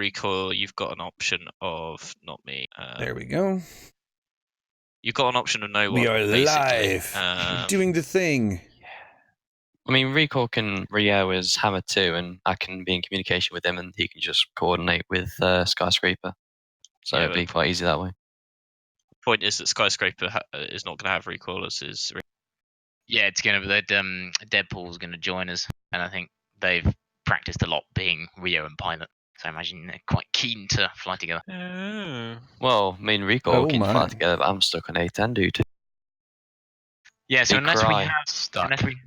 recoil, you've got an option of not me. There we go. You've got an option of no one. We are basically. live. Doing the thing. I mean, Recall can Rio is Hammer too, and I can be in communication with him, and he can just coordinate with Skyscraper. So Yeah, it'd be quite easy that way. The point is that Skyscraper is not going to have recoil as his. Yeah, it's going to be Deadpool's going to join us, and I think they've practiced a lot being Rio and Pilot. So I imagine they're quite keen to fly together. Well, I mean, Recall can fly together, but I'm stuck on A10, dude. Yeah, so unless we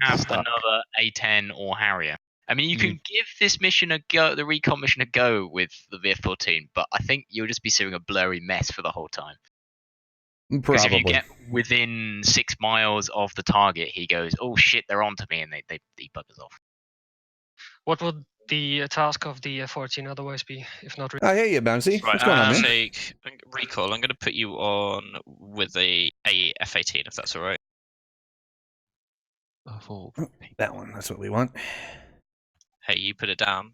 have another A10 or Harrier, I mean, you can give this mission a go, the recon mission a go with the VF-14, but I think you'll just be seeing a blurry mess for the whole time. Because if you get within 6 miles of the target, he goes, "Oh shit, they're onto me," and they buggers off. What would the task of the 14 otherwise be, if not? I hear you, Bouncy. Right, What's going on, man? Take recall. I'm going to put you on with a F-18, if that's all right. Oh, that one. That's what we want. Hey, you put it down.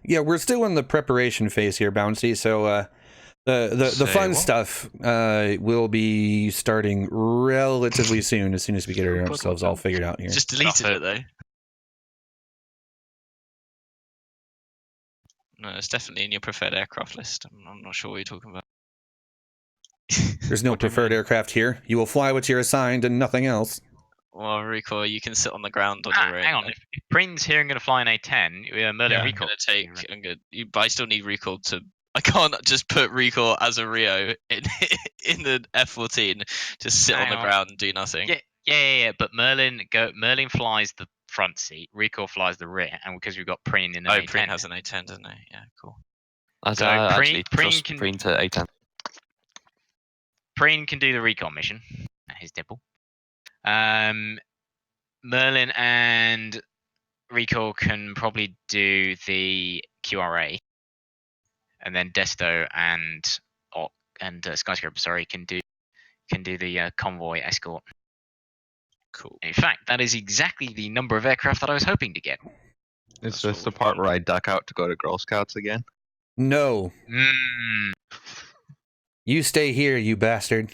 Yeah, we're still in the preparation phase here, Bouncy. So the fun stuff will be starting relatively soon. As soon as we get ourselves all figured out here. Just deleted it though. No, it's definitely in your preferred aircraft list. I'm not sure what you're talking about. There's no preferred aircraft here. You will fly what you're assigned and nothing else. Well, Recall, you can sit on the ground on your own. Hang on, if Prin's here and going to fly an A10, Merlin Recall. But I still need Recall to. I can't just put Recall as a Rio in the F-14. Just sit on the ground and do nothing. Yeah. But Merlin flies the front seat. Recall flies the rear, and because we've got Prin in the A10. Prin has an A10, doesn't he? Yeah, cool. So Prin can Prin to A10. Prin can do the recon mission at his dipple. Merlin and Recall can probably do the QRA, and then Desto and Skyscraper, can do the convoy escort. Cool. In fact, that is exactly the number of aircraft that I was hoping to get. Is this the part where I duck out to go to Girl Scouts again? No. You stay here, you bastard.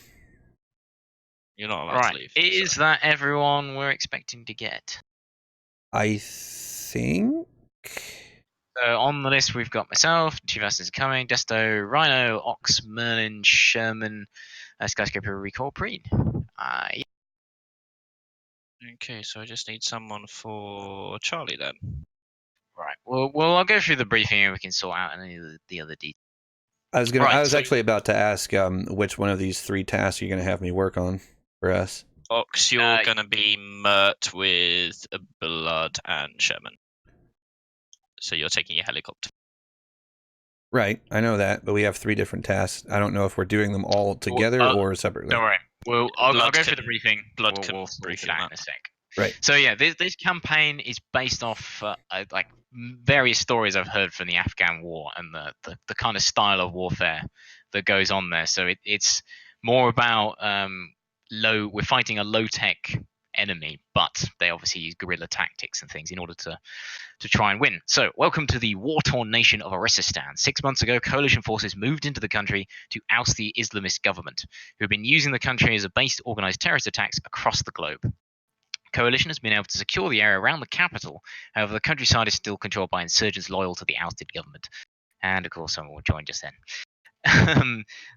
You're not allowed to leave. Is that everyone we're expecting to get? I think. So on the list, we've got myself, Chief Asses coming, Desto, Rhino, Ox, Merlin, Sherman, Skyscraper, Recall, Preen. Yeah. Okay, so I just need someone for Charlie then. Right. Well, I'll go through the briefing and we can sort out any of the other details. I was actually about to ask which one of these 3 tasks you're going to have me work on for us. Ox, you're going to be Mert with Blood and Sherman. So you're taking your helicopter. Right, I know that, but we have 3 different tasks. I don't know if we're doing them all together or separately. Don't worry. I'll go through the briefing. We'll brief it out in a sec. Right. So yeah, this campaign is based off like various stories I've heard from the Afghan war and the kind of style of warfare that goes on there. So it's more about we're fighting a low-tech enemy, but they obviously use guerrilla tactics and things in order to try and win. So welcome to the war-torn nation of Orisistan. 6 months ago, coalition forces moved into the country to oust the Islamist government, who have been using the country as a base to organize terrorist attacks across the globe. Coalition has been able to secure the area around the capital. However, the countryside is still controlled by insurgents loyal to the ousted government. And of course, someone will join just then.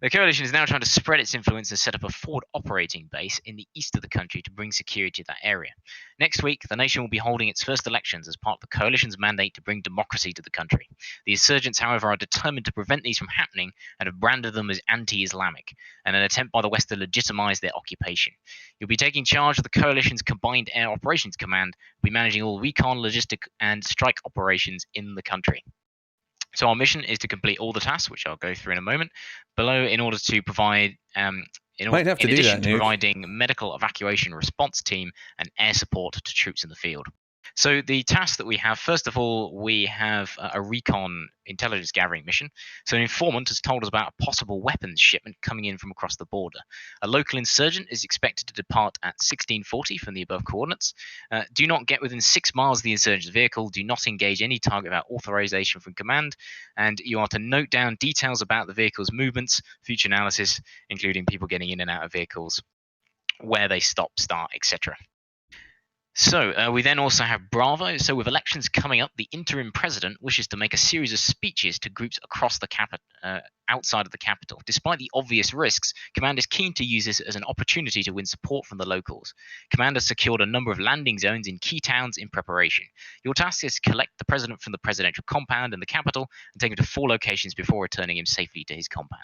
The coalition is now trying to spread its influence and set up a forward operating base in the east of the country to bring security to that area. Next week, the nation will be holding its first elections as part of the coalition's mandate to bring democracy to the country. The insurgents, however, are determined to prevent these from happening and have branded them as anti-Islamic, in an attempt by the West to legitimize their occupation. You'll be taking charge of the coalition's Combined Air Operations Command, will be managing all recon, logistic, and strike operations in the country. So our mission is to complete all the tasks, which I'll go through in a moment, below in order to provide, in addition to providing medical evacuation response team and air support to troops in the field. So the tasks that we have, first of all, we have a recon intelligence gathering mission. So an informant has told us about a possible weapons shipment coming in from across the border. A local insurgent is expected to depart at 1640 from the above coordinates. Do not get within 6 miles of the insurgent's vehicle. Do not engage any target without authorization from command. And you are to note down details about the vehicle's movements, future analysis, including people getting in and out of vehicles, where they stop, start, etc. So we then also have Bravo. So with elections coming up, the interim president wishes to make a series of speeches to groups across the outside of the capital. Despite the obvious risks, Command is keen to use this as an opportunity to win support from the locals. Command has secured a number of landing zones in key towns in preparation. Your task is to collect the president from the presidential compound in the capital and take him to 4 locations before returning him safely to his compound.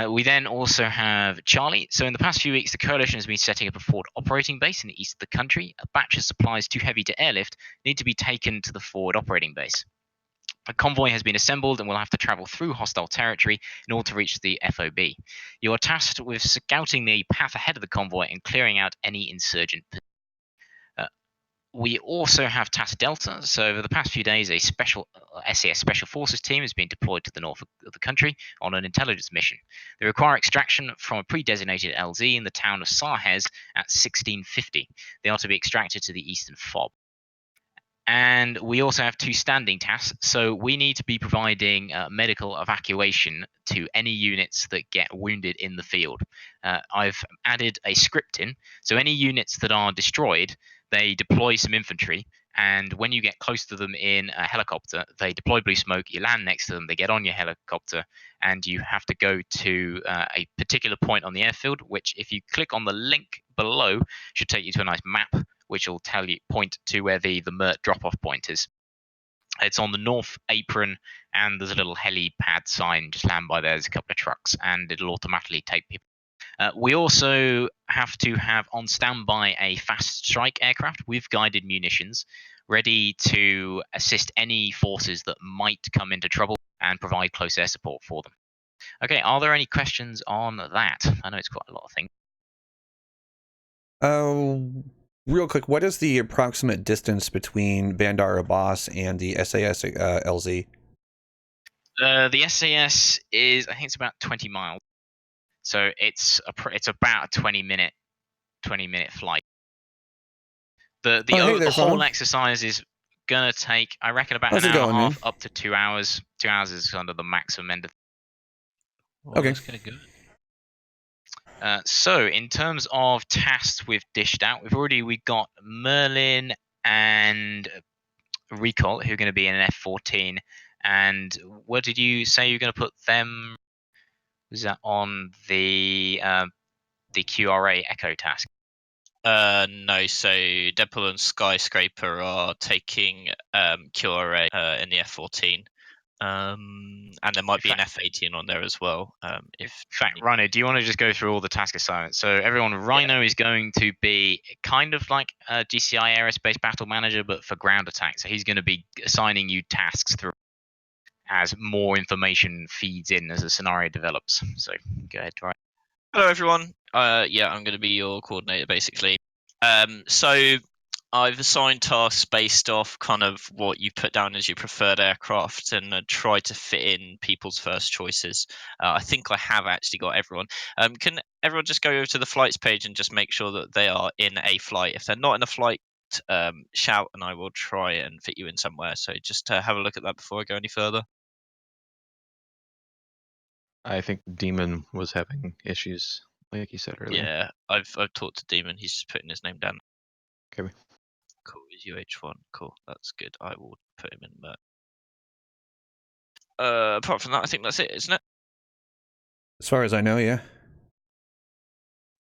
We then also have Charlie. So in the past few weeks, the coalition has been setting up a forward operating base in the east of the country. A batch of supplies too heavy to airlift need to be taken to the forward operating base. A convoy has been assembled and will have to travel through hostile territory in order to reach the FOB. You are tasked with scouting the path ahead of the convoy and clearing out any insurgent. We also have Task Delta. So over the past few days, a special SAS Special Forces team has been deployed to the north of the country on an intelligence mission. They require extraction from a pre-designated LZ in the town of Sarhez at 1650. They are to be extracted to the eastern FOB. And we also have 2 standing tasks. So we need to be providing medical evacuation to any units that get wounded in the field. I've added a script in. So any units that are destroyed, they deploy some infantry, and when you get close to them in a helicopter, they deploy blue smoke, you land next to them, they get on your helicopter, and you have to go to a particular point on the airfield, which if you click on the link below, should take you to a nice map, which will point to where the MERT drop-off point is. It's on the north apron, and there's a little helipad sign, just land by there, there's a couple of trucks, and it'll automatically take people. We also have to have on standby a fast strike aircraft with guided munitions ready to assist any forces that might come into trouble and provide close air support for them. Okay, are there any questions on that? I know it's quite a lot of things. Real quick, what is the approximate distance between Bandar Abbas and the SAS LZ? The SAS is, I think it's about 20 miles. So it's about a 20-minute flight. The whole exercise is gonna take, I reckon, about an hour and a half up to 2 hours. 2 hours is under the maximum end of. Well, okay. That's kind of good. So in terms of tasks we've dished out, we've got Merlin and Recall who are going to be in an F-14. And where did you say you're going to put them? Was that on the QRA Echo task? No, so Deadpool and Skyscraper are taking QRA in the F-14. And there might be an F-18 on there as well. In fact, Rhino, do you want to just go through all the task assignments? So everyone, Rhino is going to be kind of like a GCI Aerospace Battle Manager, but for ground attack. So he's going to be assigning you tasks through as more information feeds in as the scenario develops. So go ahead, Rhino. Hello, everyone. Yeah, I'm going to be your coordinator, basically. So I've assigned tasks based off kind of what you put down as your preferred aircraft and try to fit in people's first choices. I think I have actually got everyone. Can everyone just go over to the flights page and just make sure that they are in a flight? If they're not in a flight, shout and I will try and fit you in somewhere. So just have a look at that before I go any further. I think Demon was having issues, like you said earlier. Yeah, I've talked to Demon. He's just putting his name down. Okay. Cool. Is UH1. Cool. That's good. I will put him in there. Apart from that, I think that's it, isn't it? As far as I know, yeah.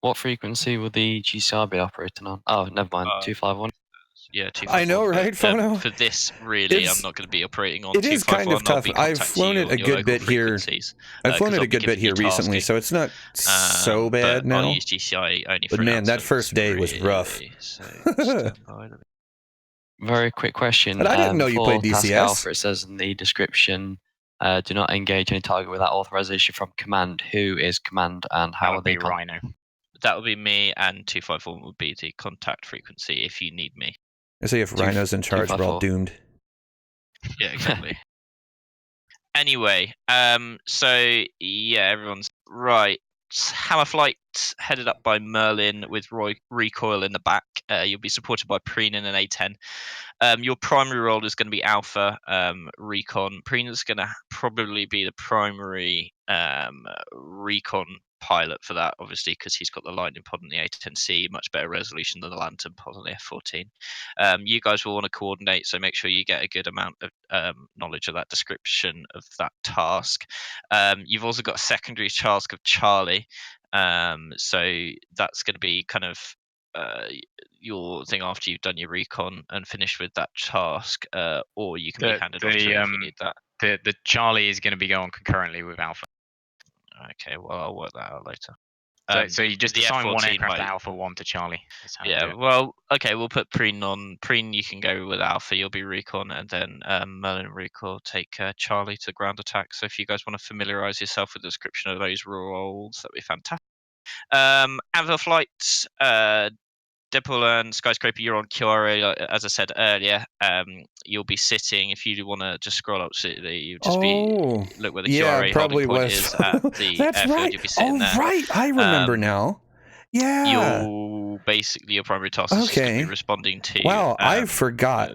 What frequency will the GCR be operating on? Oh, never mind. 251. Yeah, 251. I know, right, Phono? For this, really, I'm not going to be operating on 251. It is kind of tough. I've flown it a good bit here. I've flown it a good bit here recently, so it's not so bad now. I'll use GCI only for but man, that first day was rough. Very quick question. But I didn't know you played DCS. Task Alpha, it says in the description, do not engage any target without authorization from command. Who is command and how are they? Rhino. That would be me, and 251 would be the contact frequency if you need me. I say if Rhino's in charge, we're all 254. doomed. Yeah, exactly. Anyway, so yeah, everyone's right. Hammer Flight headed up by Merlin with Recoil in the back. You'll be supported by Preen in an A10. Your primary role is going to be Alpha Recon. Preen is going to probably be the primary Recon pilot for that, obviously, because he's got the Lightning pod on the A10C, much better resolution than the Lantern pod on the F14. You guys will want to coordinate, so make sure you get a good amount of knowledge of that description of that task. You've also got a secondary task of Charlie, so that's going to be kind of your thing after you've done your recon and finished with that task, or you can be handed off to it if you need that. The Charlie is going to be going concurrently with Alpha. Okay, well, I'll work that out later. So you just the assign one F14 aircraft to might- Alpha, one to Charlie. That's how you do Yeah, it. well, okay, we'll put Preen on. Preen, you can go with Alpha, you'll be recon, and then Merlin and Recoil take Charlie to ground attack. So if you guys want to familiarize yourself with the description of those roles, that'd be fantastic. Alpha Flight, Deadpool and Skyscraper, you're on QRA, as I said earlier. You'll be sitting, if you want to just scroll up, you'll just look where the QRA probably holding point was. is at the That's airfield. right. You'll be sitting there. Right. I remember now. Yeah. You'll basically, your primary task is just going to be responding to. Wow, I forgot.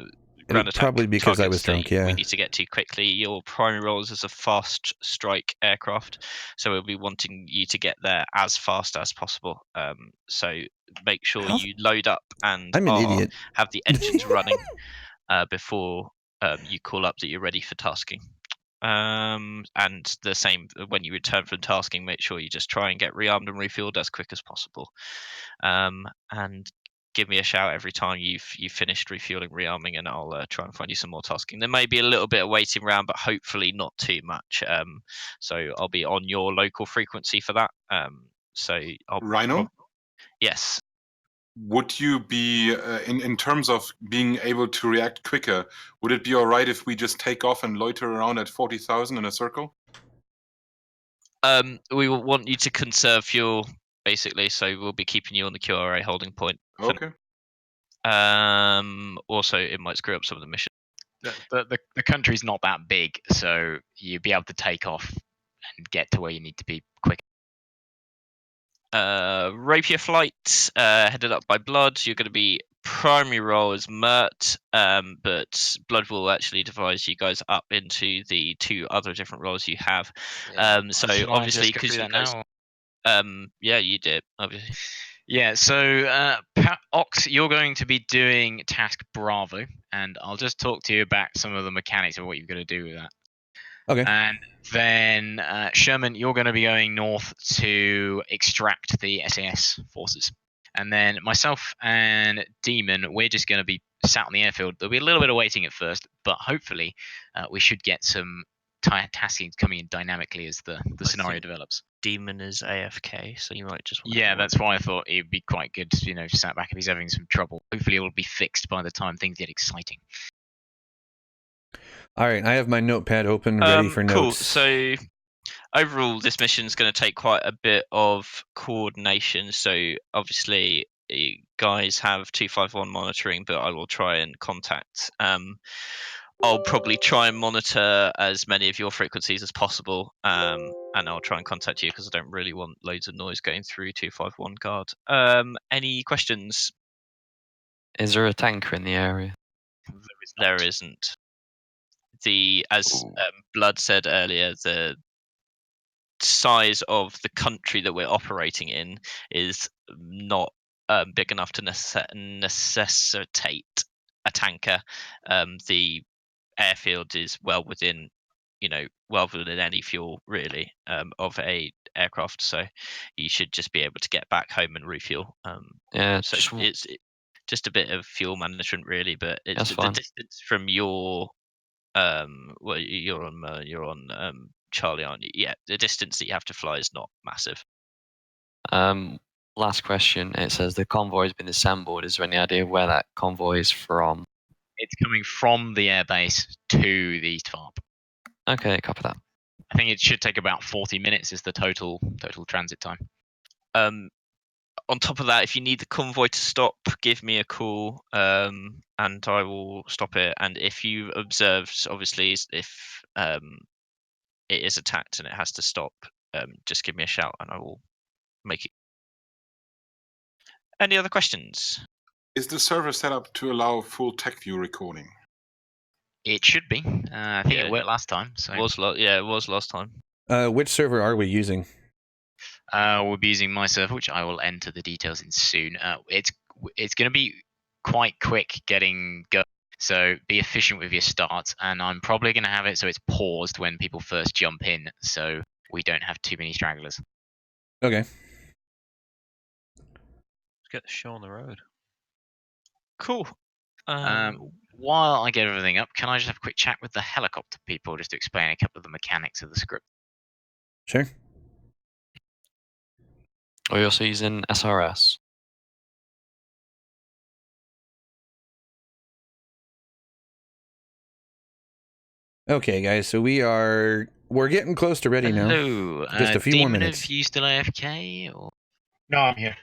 Ground attack Probably because I targets was drunk. that Yeah. we need to get to quickly. Your primary role is as a fast strike aircraft, so we'll be wanting you to get there as fast as possible. So make sure you load up and I'm an idiot. have the engines running before you call up that you're ready for tasking. And the same when you return from tasking, make sure you just try and get rearmed and refueled as quick as possible. And give me a shout every time you've finished refueling, rearming, and I'll try and find you some more tasking. There may be a little bit of waiting around, but hopefully not too much. So I'll be on your local frequency for that. So I'll Rhino? Yes. Would you be, in terms of being able to react quicker, would it be all right if we just take off and loiter around at 40,000 in a circle? We will want you to conserve fuel, basically, so we'll be keeping you on the QRA holding point. Okay. Also, it might screw up some of the missions. The country's not that big, so you'll be able to take off and get to where you need to be quick. Rapier Flight, headed up by Blood. You're going to be primary role as Mert, but Blood will actually divide you guys up into the two other different roles you have. So obviously, because you guys, yeah, you did obviously. Yeah, so Ox, you're going to be doing task Bravo, and I'll just talk to you about some of the mechanics of what you're going to do with that. Okay. And then Sherman, you're going to be going north to extract the SAS forces. And then myself and Demon, we're just going to be sat on the airfield. There'll be a little bit of waiting at first, but hopefully we should get some tasking coming in dynamically as the scenario develops. Demon is AFK, so you might just want Yeah, that's why I thought it'd be quite good to, sat back if he's having some trouble. Hopefully it will be fixed by the time things get exciting. All right, I have my notepad open, ready for notes. Cool. So overall, this mission is going to take quite a bit of coordination. So obviously, you guys have 251 monitoring, but I will try and contact. I'll probably try and monitor as many of your frequencies as possible, and I'll try and contact you because I don't really want loads of noise going through 251 guard. Any questions? Is there a tanker in the area? There isn't. As Blood said earlier, the size of the country that we're operating in is not big enough to necessitate a tanker. The airfield is well within any fuel really of a aircraft, so you should just be able to get back home and refuel. Yeah, so it's just a bit of fuel management really, but it's the fine. distance from your well, you're on Charlie, aren't you? Yeah, the distance that you have to fly is not massive. Last question. It says the convoy has been assembled. Is there any idea where that convoy is from? It's coming from the airbase to the East Farp. Okay, copy that. I think it should take about 40 minutes is the total transit time. on top of that, if you need the convoy to stop, give me a call, and I will stop it. And if you observed, obviously, if it is attacked and it has to stop, just give me a shout and I will make it. Any other questions? Is the server set up to allow full tech view recording? It should be. I think Yeah. it worked last time. So It was last time. Which server are we using? we'll be using my server, which I will enter the details in soon. It's going to be quite quick getting going. So be efficient with your start, and I'm probably going to have it so it's paused when people first jump in, so we don't have too many stragglers. Okay. Let's get the show on the road. Cool. While I get everything up, can I just have a quick chat with the helicopter people just to explain a couple of the mechanics of the script? Sure. We're also using SRS. Okay, guys. So we're getting close to ready now. Hello. Just a few more Demon, minutes. Are you still AFK? Or... No, I'm here.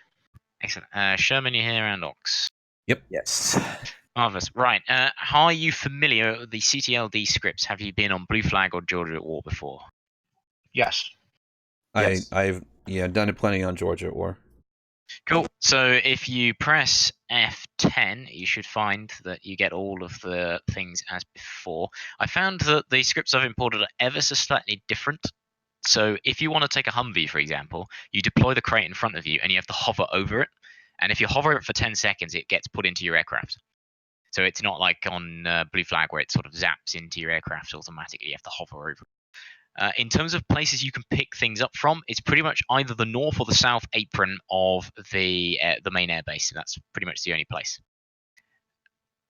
Excellent. Sherman, you're here, and Ox. Yep. Yes. Marvelous. Right. How are you familiar with the CTLD scripts? Have you been on Blue Flag or Georgia at War before? Yes. Yes. I've done it plenty on Georgia at War. Cool. So if you press F10, you should find that you get all of the things as before. I found that the scripts I've imported are ever so slightly different. So if you want to take a Humvee, for example, you deploy the crate in front of you and you have to hover over it. And if you hover it for 10 seconds, it gets put into your aircraft. So it's not like on Blue Flag where it sort of zaps into your aircraft automatically. You have to hover over it. In terms of places you can pick things up from, it's pretty much either the north or the south apron of the main airbase. That's pretty much the only place.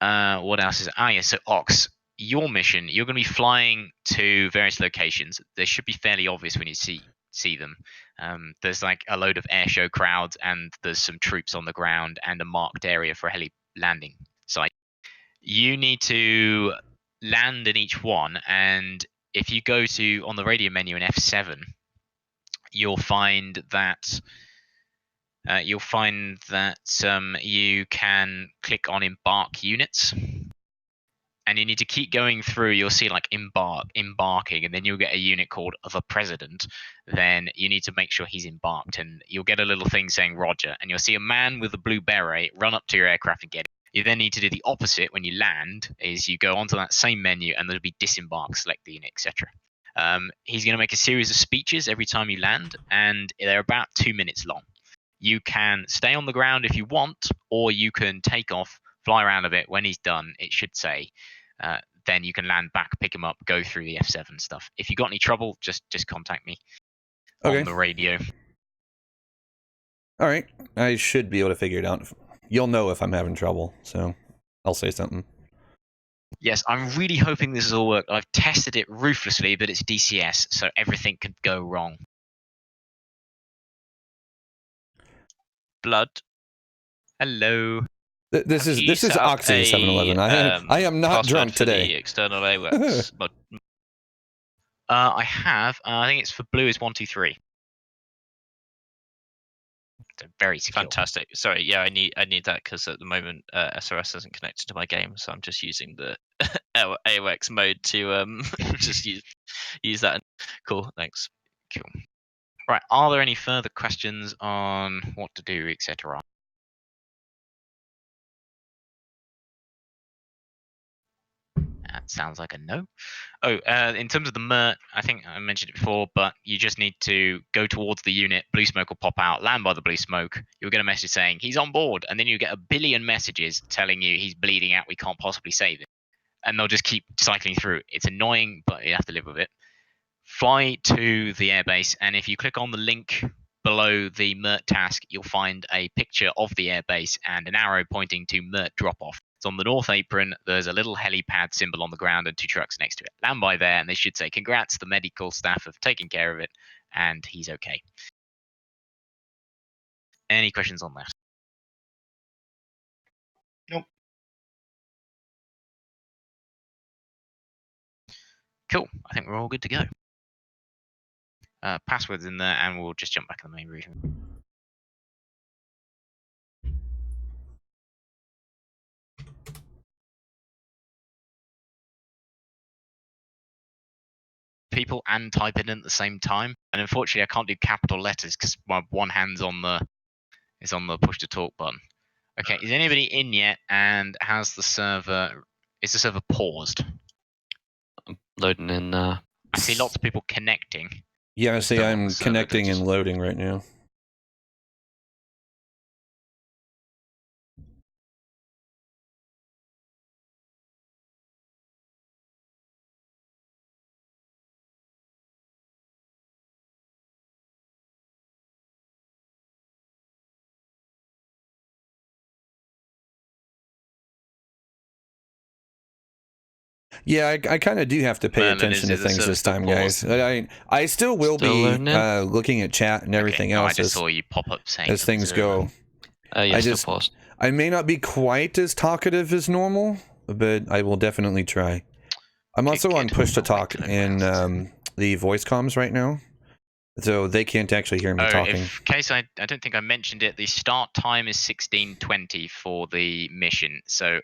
What else is it? Yeah, so Ox, your mission, you're going to be flying to various locations. They should be fairly obvious when you see them. There's like a load of airshow crowds, and there's some troops on the ground, and a marked area for a heli landing site. You need to land in each one, and if you go to on the radio menu in F7, you'll find that you can click on embark units, and you need to keep going through. You'll see like embarking, and then you'll get a unit called the President. Then you need to make sure he's embarked, and you'll get a little thing saying Roger, and you'll see a man with a blue beret run up to your aircraft and get it. You then need to do the opposite when you land, is you go onto that same menu and there'll be disembark, select the unit, etc. He's going to make a series of speeches every time you land, and they're about 2 minutes long. You can stay on the ground if you want, or you can take off, fly around a bit. When he's done, it should say, then you can land back, pick him up, go through the F7 stuff. If you got any trouble, just contact me on the radio. All right. I should be able to figure it out. You'll know if I'm having trouble, so I'll say something. Yes, I'm really hoping this has all worked. I've tested it ruthlessly, but it's DCS, so everything could go wrong. Blood. Hello. This is Oxy 711. I am not drunk today. The external AWACS. I have. I think it's for blue is 123. It's very secure. Fantastic. Sorry, yeah, I need that because at the moment SRS isn't connected to my game, so I'm just using the AWACS mode to just use that. Cool, thanks. Cool. Right, are there any further questions on what to do, etc.? That sounds like a no. Oh, in terms of the MERT, I think I mentioned it before, but you just need to go towards the unit. Blue smoke will pop out, land by the blue smoke. You'll get a message saying he's on board, and then you get a billion messages telling you he's bleeding out. We can't possibly save him, and they'll just keep cycling through. It's annoying, but you have to live with it. Fly to the airbase, and if you click on the link below the MERT task, you'll find a picture of the airbase and an arrow pointing to MERT drop-off. It's on the north apron. There's a little helipad symbol on the ground and 2 trucks next to it. Land by there, and they should say, congrats, the medical staff have taken care of it, and he's okay. Any questions on that? Nope. Cool. I think we're all good to go. Passwords in there, and we'll just jump back in the main briefing. people and type it in at the same time. And unfortunately, I can't do capital letters because my one hand's on the push to talk button. Okay, is anybody in yet? And is the server paused? I'm loading in. I see lots of people connecting. Yeah, I see. Still on I'm the server, connecting they're and just- loading right now. Yeah, I kind of do have to pay Merlin, attention to is the things server this still time, guys. paused? I still will Still be loading in? looking at chat and everything Okay, no, I else just as, saw you pop up saying as things go. Yeah, still paused. I may not be quite as talkative as normal, but I will definitely try. I'm also on push to talk in the voice comms right now, so they can't actually hear me talking. In case I don't think I mentioned it, the start time is 16:20 for the mission. So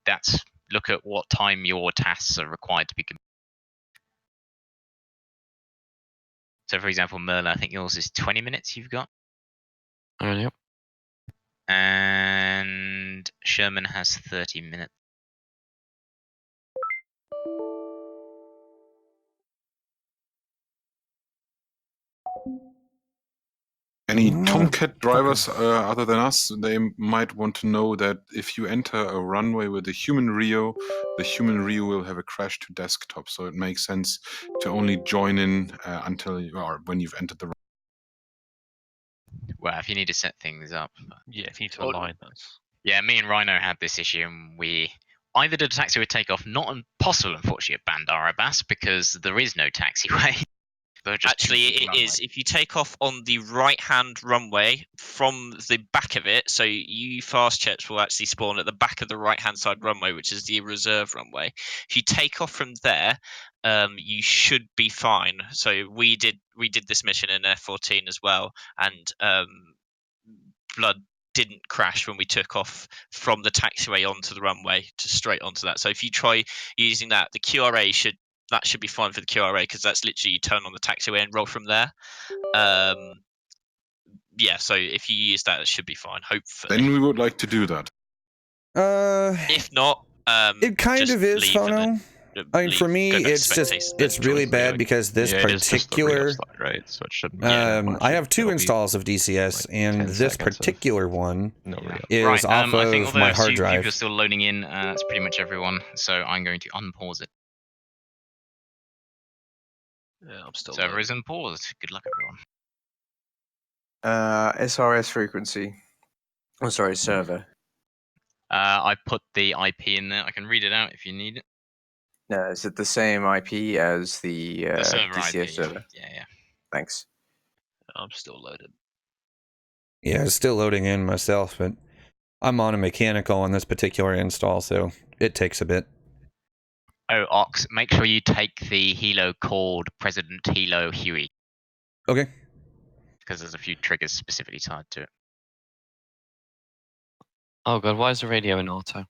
that's look at what time your tasks are required to be completed. So, for example, Merlin, I think yours is 20 minutes. You've got. Yep. And Sherman has 30 minutes. Any Tomcat drivers other than us, they might want to know that if you enter a runway with a human Rio, the human Rio will have a crash to desktop. So it makes sense to only join in when you've entered the runway. Well, if you need to set things up. Yeah, if you need to align those. Yeah, me and Rhino had this issue, and we either did a taxiway takeoff, not possible, unfortunately, at Bandar Abbas, because there is no taxiway. Actually, it is. If you take off on the right-hand runway from the back of it, so you fast jets will actually spawn at the back of the right-hand side runway, which is the reserve runway. If you take off from there, you should be fine. So we did this mission in F-14 as well, and Blood didn't crash when we took off from the taxiway onto the runway to straight onto that. So if you try using that, the QRA should be fine for the QRA, because that's literally you turn on the taxiway and roll from there. Yeah, so if you use that, it should be fine, hopefully. Then we would like to do that. If not, it kind of is, Phono. I mean, for me, it's really bad because this particular slide, right? So it shouldn't. I have two installs of DCS, and this particular one is off of my hard drive. If you're still loading in, that's pretty much everyone. So I'm going to unpause it. Yeah, I'm still. Server is unpaused. Good luck, everyone. SRS frequency. Oh, sorry, server. I put the IP in there. I can read it out if you need it. No, is it the same IP as the server DCS IP, server? Yeah. Thanks. I'm still loaded. Yeah, it's still loading in myself, but I'm on a mechanical on this particular install, so it takes a bit. Oh, Ox, make sure you take the helo called President Helo Huey. Okay. Because there's a few triggers specifically tied to it. Oh god, why is the radio in auto?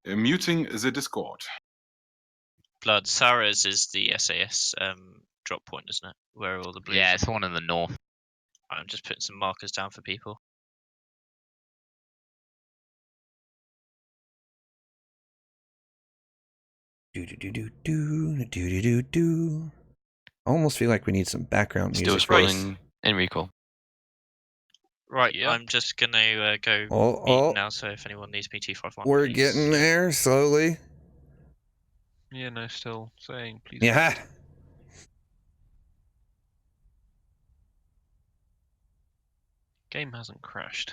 Muting the Discord. Blood, Sarah's is the SAS drop point, isn't it? Where all the blues. Yeah, it's the one in the north. I'm just putting some markers down for people. Do. I almost feel like we need some background music. Still scrolling in recall. Right, yeah. I'm just gonna go eat now. So if anyone needs me, 251. We're please. getting there slowly. Yeah, no, still saying please. Yeah. Game hasn't crashed.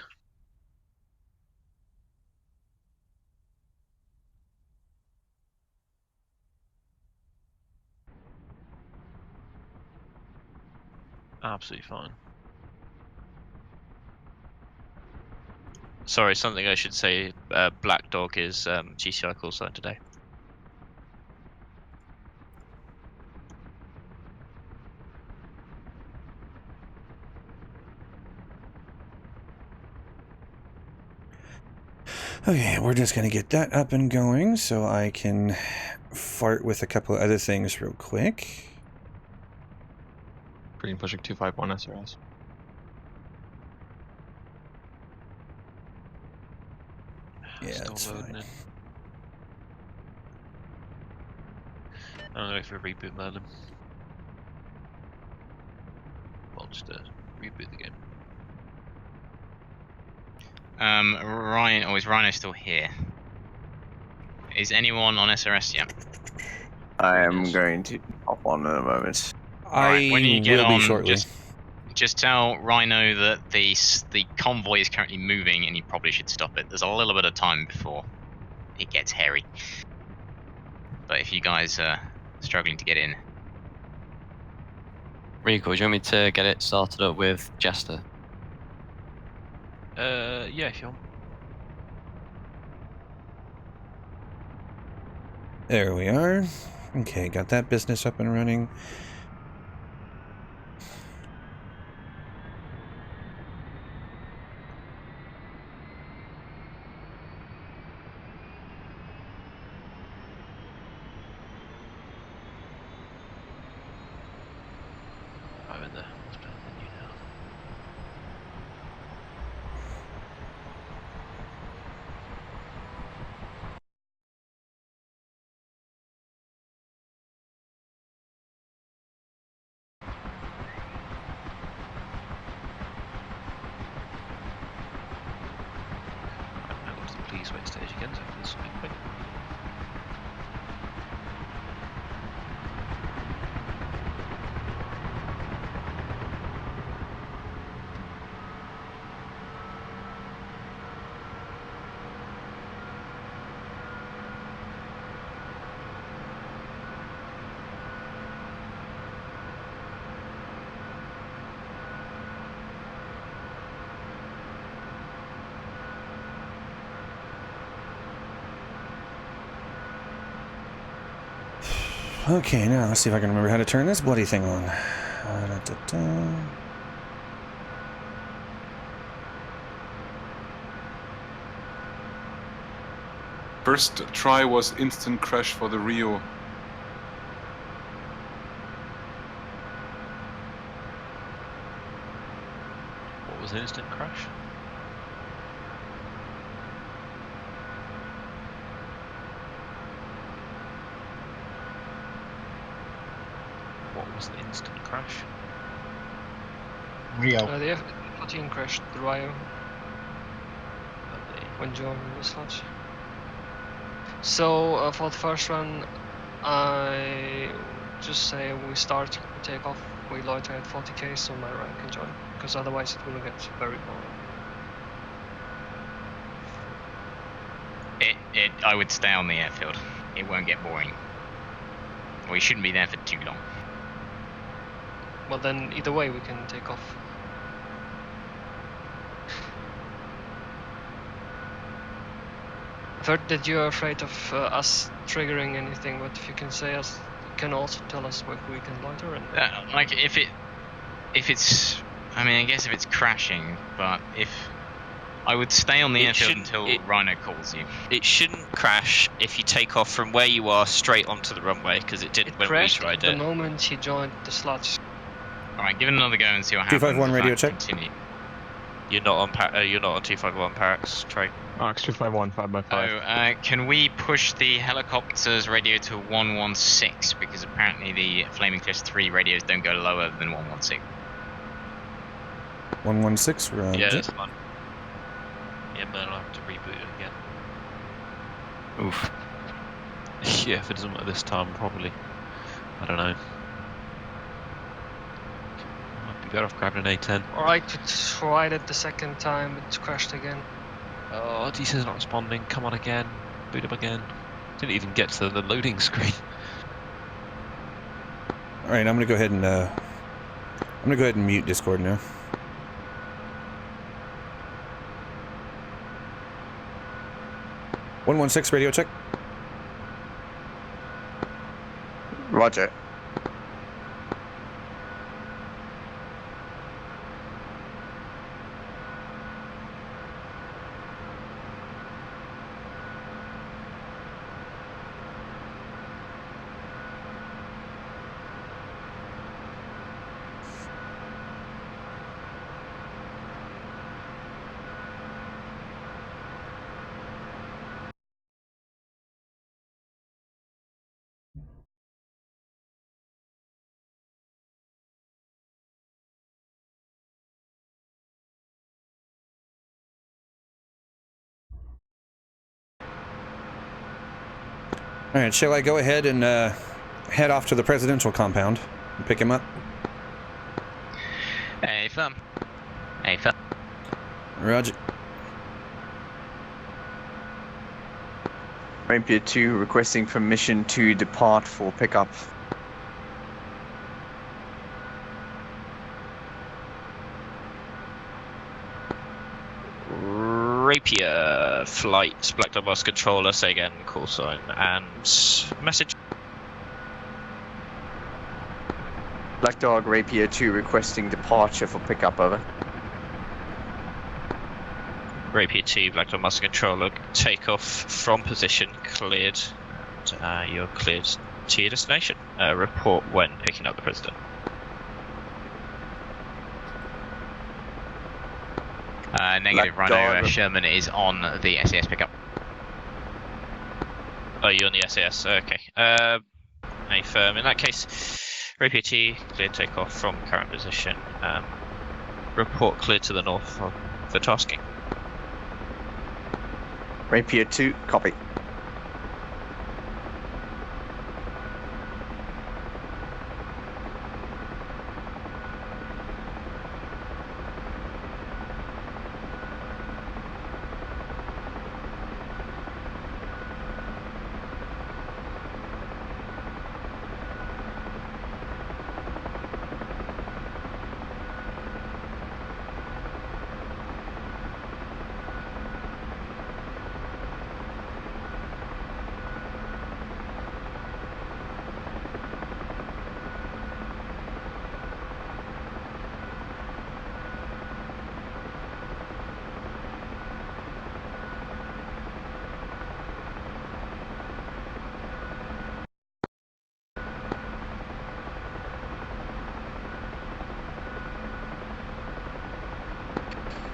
Absolutely fine. Sorry, something I should say. Black Dog is GCI call sign today. Okay, we're just gonna get that up and going so I can fart with a couple of other things real quick. Green pushing 251 SRS. Yeah, Still that's loading fine. in. I'm going for a reboot Merlin. Well, just reboot the game. Ryan, or is Rhino still here? Is anyone on SRS yet? I am Yes. going to hop on in a moment. Alright, when you get will be on, shortly. just tell Rhino that the convoy is currently moving and he probably should stop it. There's a little bit of time before it gets hairy. But if you guys are struggling to get in, Rico, do you want me to get it started up with Jester? Yeah, if you want. There we are. Okay, got that business up and running. I'm in there. Let's play the menu now. Right, now to the please wait stage again, so for this quick. Okay, now let's see if I can remember how to turn this bloody thing on. Da-da-da. First try was instant crash for the Rio. What was instant crash? What was the instant crash? Rio. The F-14 crashed the Rio Lovely. when joining the sludge. So for the first run, I just say we start, we take off, we loiter at 40k so my rank can join, because otherwise it will get very boring. I would stay on the airfield. It won't get boring. We shouldn't be there for too long. Well then, either way we can take off. I've heard that you're afraid of us triggering anything, but if you can say us, you can also tell us where we can loiter and... Like if it's, I mean, I guess if it's crashing, but if I would stay on the It airfield shouldn't- until Rhino calls you. It shouldn't crash if you take off from where you are straight onto the runway, because it didn't It when we crashed tried the it. moment he joined the sludge. Alright, give it another go and see what happens. 251 if radio I check. Continue. You're not on you're not on 251 Parax, Trey. Ox 251, 5x5. Can we push the helicopter's radio to 116? Because apparently the Flaming Cliffs 3 radios don't go lower than 116. 116, roger. Yeah, that's fine. Yeah, but I'll have to reboot it again. Oof. Yeah, if it doesn't work this time, probably. I don't know. Might be better off grabbing an A10. Alright, we tried it the second time, it crashed again. Oh, DC's not responding. Come on again. Boot up again. Didn't even get to the loading screen. All right, I'm gonna go ahead and mute Discord now. (116) radio check. Roger. Alright, shall I go ahead and head off to the presidential compound and pick him up? Hey, firm. Hey, firm. Roger. Rapier 2 requesting permission to depart for pickup. Rapier flight, Black Dog bus controller, say again, call sign, and message. Black Dog Rapier 2 requesting departure for pickup, over. Rapier 2, Black Dog bus controller, take off from position, cleared, and you're cleared to your destination. Report when picking up the president. Negative, Rhino. Sherman is on the SAS pickup. Oh, you're on the SAS, okay. A firm. In that case, Rapier 2, cleared takeoff from current position. Report cleared to the north for tasking. Rapier 2, copy.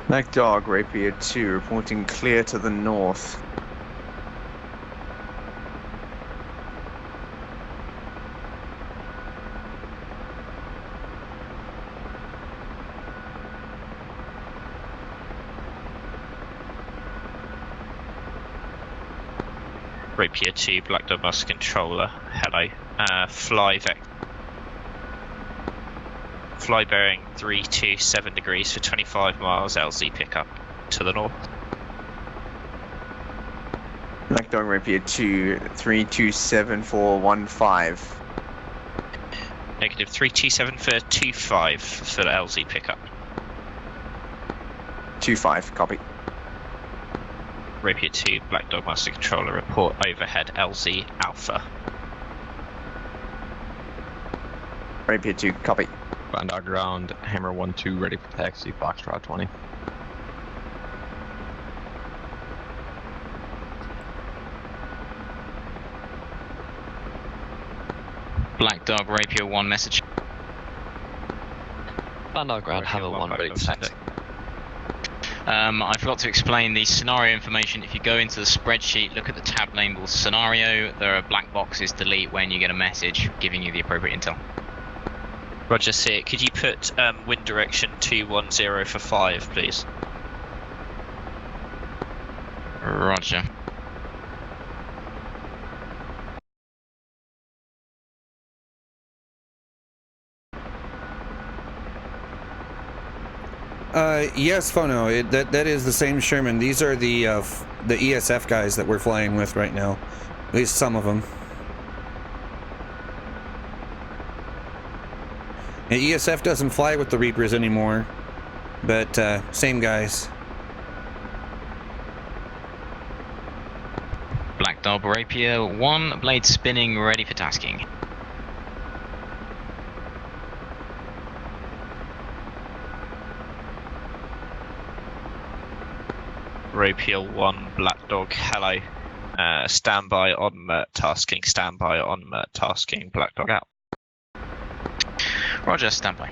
Black Dog Rapier 2 reporting clear to the north. Rapier 2, Black Dog bus controller, hello. Fly bearing 327 degrees for 25 miles, LZ pickup to the north. Black Dog Rapier 2, 327 for 15. Negative 327 for 25 for the LZ pickup. 25, copy. Rapier 2, Black Dog master controller, report overhead LZ Alpha. Rapier 2, copy. Bandog ground, Hammer 1-2 ready for taxi, Foxtrot 20. Black Dog Rapier 1 message. Bandog ground, Hammer 1 ready for taxi. I forgot to explain the scenario information. If you go into the spreadsheet, look at the tab labeled scenario, there are black boxes delete when you get a message giving you the appropriate intel. Roger, see it. Could you put wind direction 210 for 5, please? Roger. Yes, Phono. That is the same Sherman. These are the ESF guys that we're flying with right now. At least some of them. And ESF doesn't fly with the Reapers anymore, but same guys. Black Dog Rapier 1, blade spinning, ready for tasking. Rapier 1, Black Dog, hello. Standby on MERT tasking, standby on MERT tasking, Black Dog out. Roger, standby.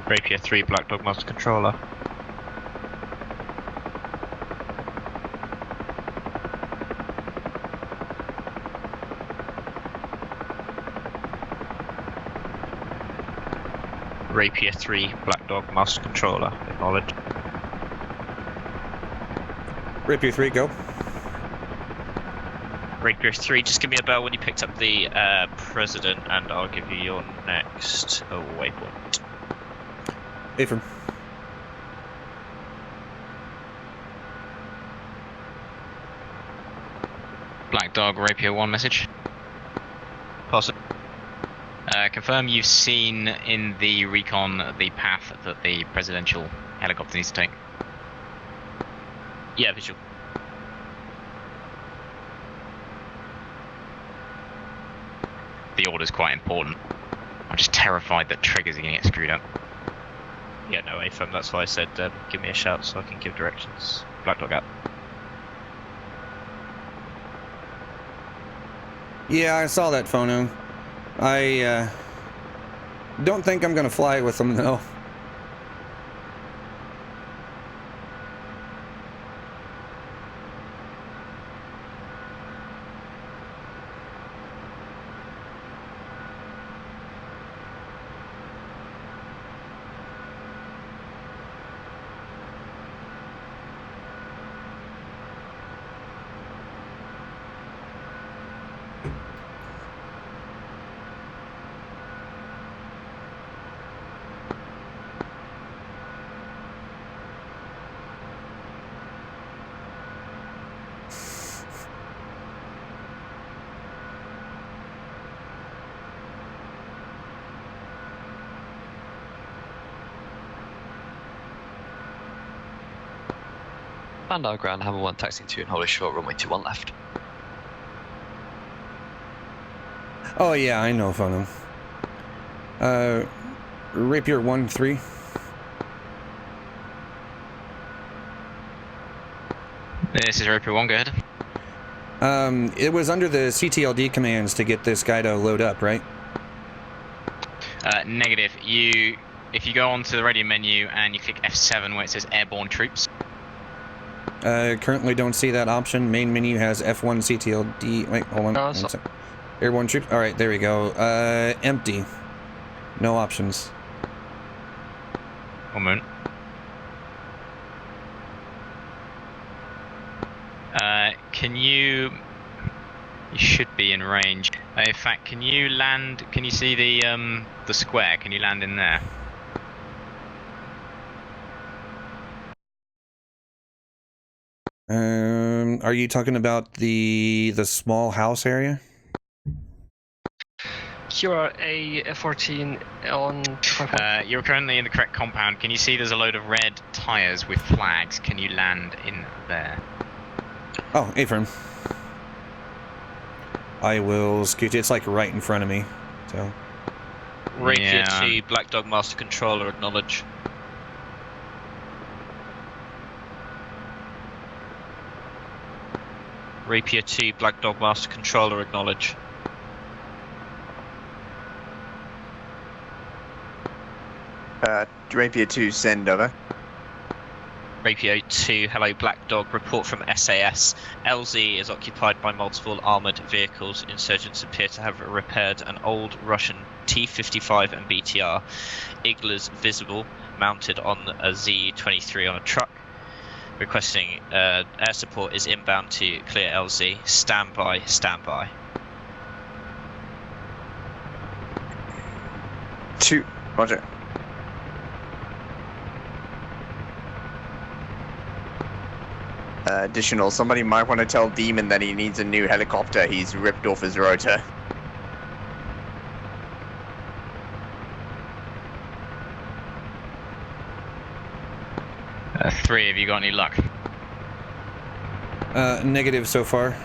Rapier 3, Black Dog master controller. Rapier 3, Black Dog, Master Controller, acknowledge. Rapier 3, go. Rapier 3, just give me a bell when you picked up the President, and I'll give you your next waypoint. Affirm. Black Dog, Rapier 1 message. Pass it. Confirm you've seen in the recon the path that the presidential helicopter needs to take. Yeah, visual. The order's quite important. I'm just terrified that triggers are going to get screwed up. Yeah, no, AFM, that's why I said give me a shout so I can give directions. Black Dog out. Yeah, I saw that phono. I don't think I'm gonna fly with them though. Bandar ground, Hammer 1 taxiing 2 and hold a short runway 21 left. Oh yeah, I know phono. Rapier 1-3. This is Rapier 1, go ahead. It was under the CTLD commands to get this guy to load up, right? Negative. If you go onto the radio menu and you click F7 where it says airborne troops. Currently don't see that option. Main menu has F1 CTLD. Wait, hold on. No, One sec. Airborne troops. All right, there we go. Empty. No options. 1 moment. Can you should be in range. In fact, can you land? Can you see the square? Can you land in there? Are you talking about the small house area? You're a F-14 on... You're currently in the correct compound. Can you see there's a load of red tires with flags? Can you land in there? Oh, affirm. I will scoot. It's like right in front of me, so. Rapier 2, Black Dog Master Controller, acknowledge. Rapier 2, Black Dog Master Controller, acknowledge. Rapier 2, send over. Rapier 2, hello Black Dog, report from SAS. LZ is occupied by multiple armoured vehicles. Insurgents appear to have repaired an old Russian T-55 and BTR. Iglas visible, mounted on a Z-23 on a truck. Requesting air support is inbound to clear LZ. Stand by, stand by. 2, roger. Additional, somebody might want to tell Demon that he needs a new helicopter. He's ripped off his rotor. Three, have you got any luck? Negative so far.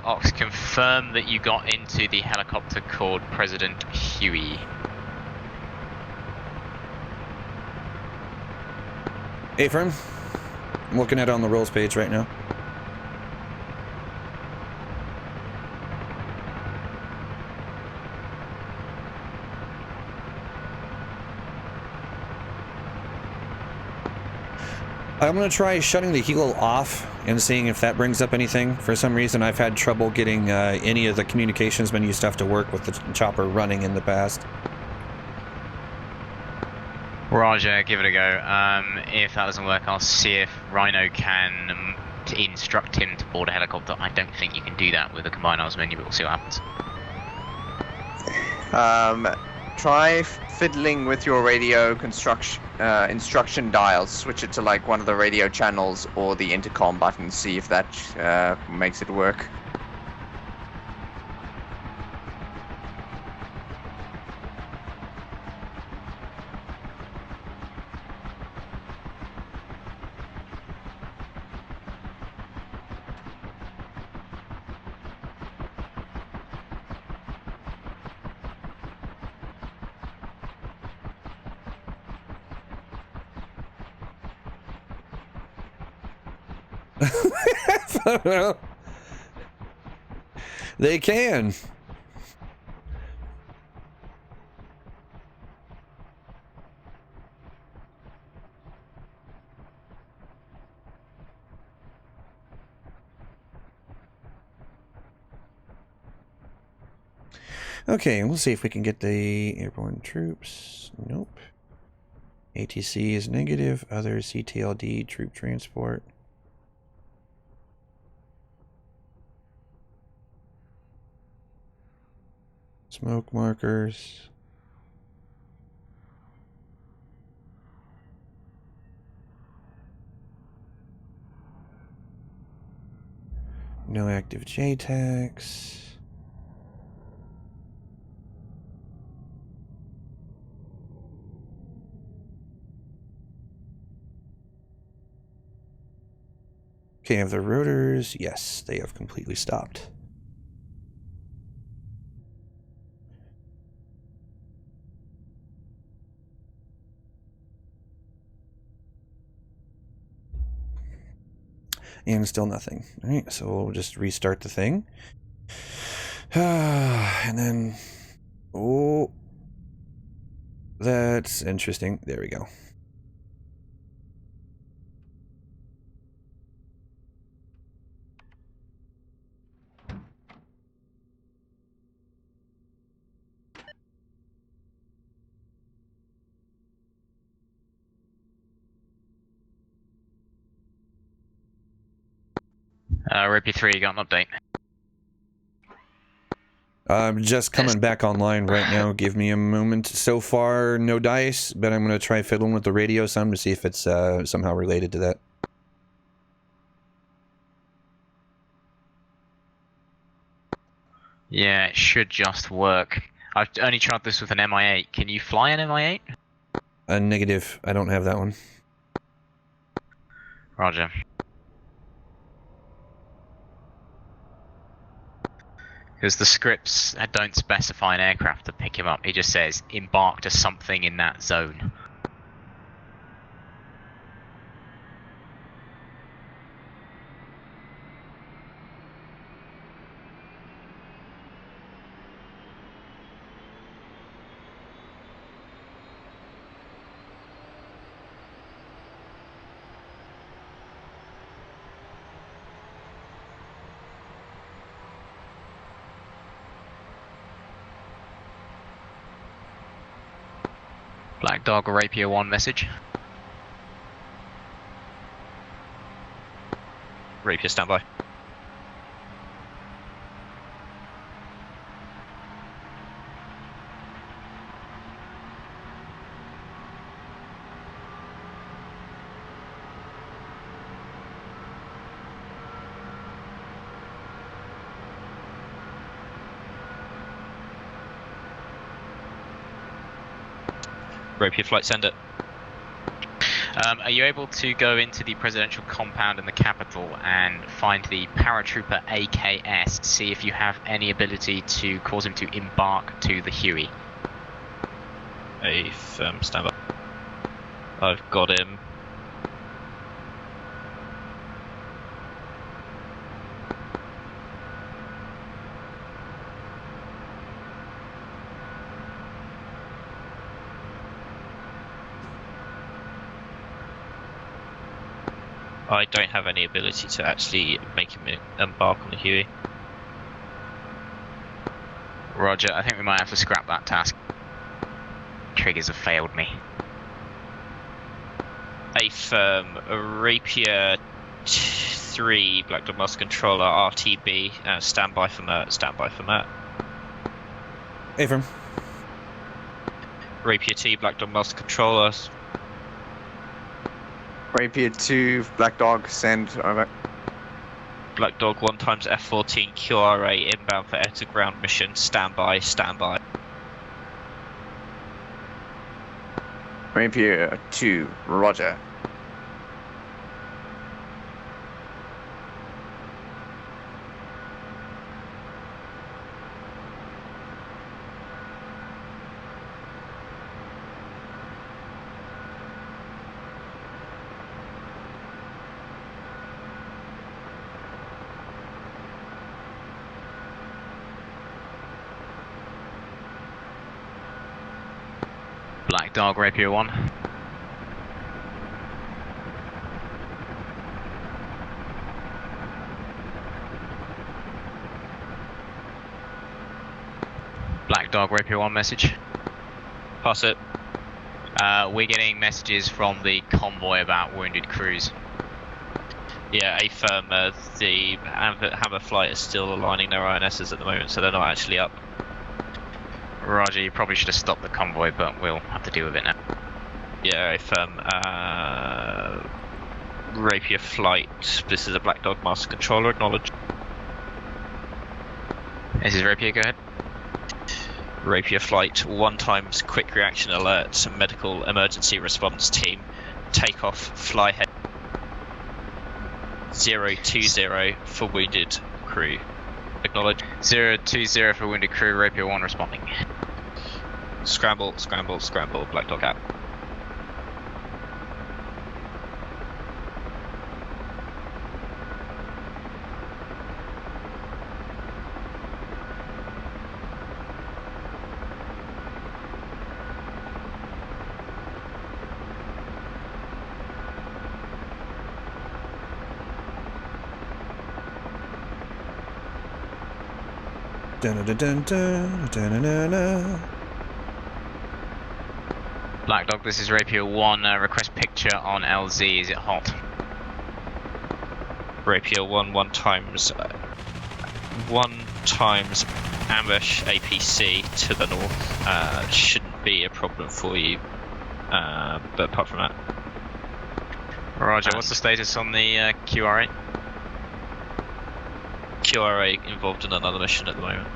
Ox, confirm that you got into the helicopter called President Huey. Affirm. I'm looking at it on the roles page right now. I'm going to try shutting the helo off and seeing if that brings up anything. For some reason, I've had trouble getting any of the communications menu stuff to work with the chopper running in the past. Roger, give it a go. If that doesn't work, I'll see if Rhino can instruct him to board a helicopter. I don't think you can do that with the combined arms menu, but we'll see what happens. Try fiddling with your radio instruction dials. Switch it to like one of the radio channels or the intercom button. See if that makes it work. I don't know. They can. Okay, we'll see if we can get the airborne troops. Nope. ATC is negative. Other CTLD troop transport. Smoke markers. No active JTACs. Okay, have the rotors? Yes, they have completely stopped. And still nothing. All right, so we'll just restart the thing. And then, oh, that's interesting. There we go. Rapier 3, you got an update? I'm just coming back online right now. Give me a moment. So far, no dice, but I'm going to try fiddling with the radio some to see if it's somehow related to that. Yeah, it should just work. I've only tried this with an MI8. Can you fly an MI8? Negative. I don't have that one. Roger. Because the scripts don't specify an aircraft to pick him up. It just says, embark to something in that zone. Black Dog Rapier 1 message. Rapier standby. Rapier flight, send it. Are you able to go into the presidential compound in the capital and find the paratrooper AKS, see if you have any ability to cause him to embark to the Huey? A firm standby. I've got him. I don't have any ability to actually make him embark on the Huey. Roger, I think we might have to scrap that task. Triggers have failed me. A firm Rapier 3 Black Dog Master Controller RTB. Standby for Mert. Standby for Mert. Affirm. Rapier 2 Black Dog Master Controller. Rapier 2, Black Dog, send over. Black Dog 1 times F14 QRA inbound for air to ground mission. Standby. Standby. Rapier 2, Roger. Black Dog, Rapier 1. Black Dog, Rapier 1 message. Pass it. We're getting messages from the convoy about wounded crews. Yeah, a firm. The Hammer Flight is still aligning their INSs at the moment, so they're not actually up. Roger, you probably should have stopped the convoy, but we'll have to deal with it now. Yeah, a firm. Rapier Flight. This is a Black Dog Master Controller. Acknowledge. This is Rapier, go ahead. Rapier Flight 1 times quick reaction alert. Medical emergency response team. Takeoff. Fly head. 020 for wounded crew. Acknowledge. 020 for wounded crew. Rapier 1 responding. Scramble, scramble, scramble. Black Dog out. Black Dog, this is Rapier 1. Request picture on LZ. Is it hot? Rapier 1 times ambush APC to the north. Shouldn't be a problem for you, but apart from that. Roger, what's the status on the QRA? QRA involved in another mission at the moment.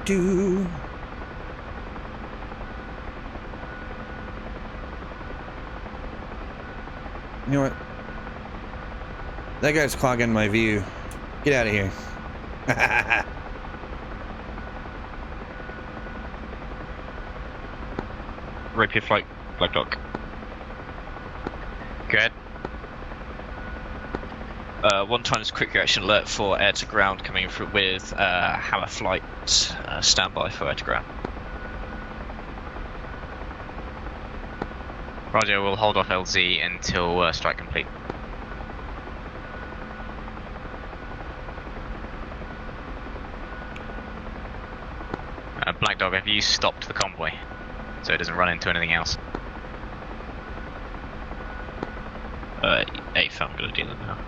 Do. You know what? That guy's clogging my view. Get out of here. Rapier Flight, Black Dog. Good. 1 times quick reaction alert for air to ground coming through with Hammer Flight. Standby for air to ground. Roger, we'll hold off LZ until strike complete. Black Dog, have you stopped the convoy so it doesn't run into anything else? If I'm going to do that now.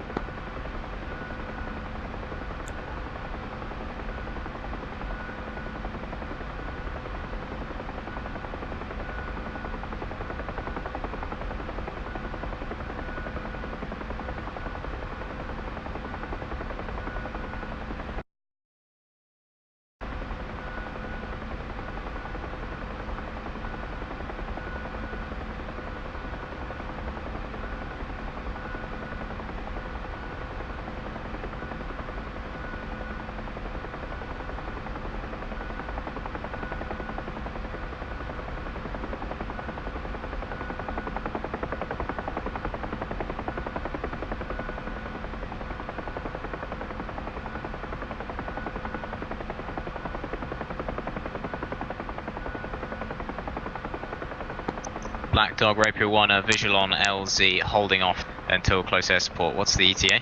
Black Dog, Rapier 1, visual on LZ, holding off until close air support. What's the ETA?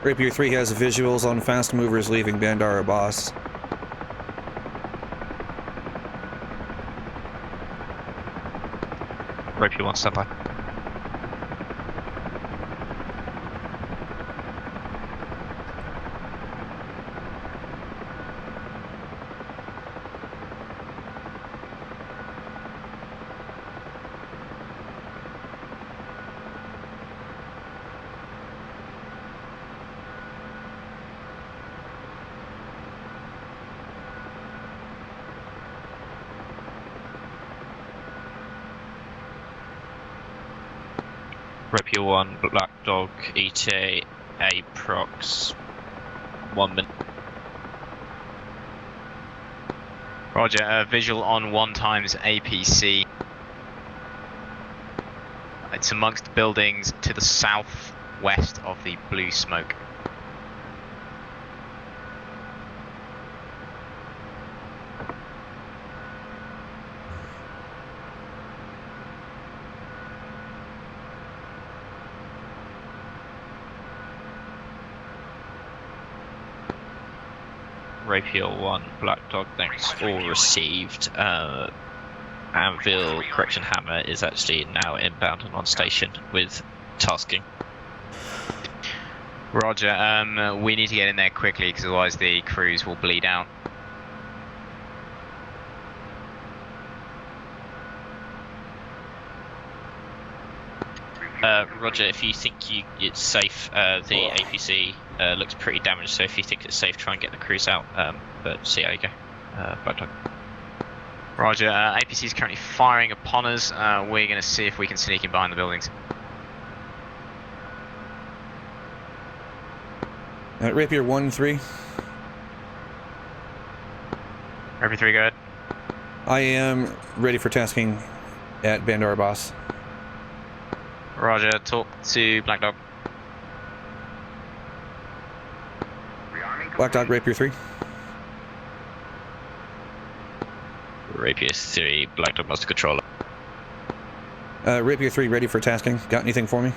Rapier 3 has visuals on fast movers leaving Bandar Abbas. Rapier 1, standby. Rapier 1, Black Dog, ETA, Aprox, 1 minute. Roger, visual on 1 times APC. It's amongst the buildings to the southwest of the blue smoke. Rapier 1, Black Dog, thanks, all received. Anvil Correction Hammer is actually now inbound and on station with tasking. Roger, we need to get in there quickly because otherwise the crews will bleed out. Roger, if you think it's safe, the APC looks pretty damaged, so if you think it's safe, try and get the crews out, but see how you go. Black Dog. Roger, APC is currently firing upon us. We're going to see if we can sneak in behind the buildings. Rapier 1-3. Rapier 3, go ahead. I am ready for tasking at Bandar Abbas. Roger, talk to Black Dog. Black Dog, Rapier 3. Rapier 3, Black Dog, Master Controller. Rapier 3, ready for tasking. Got anything for me?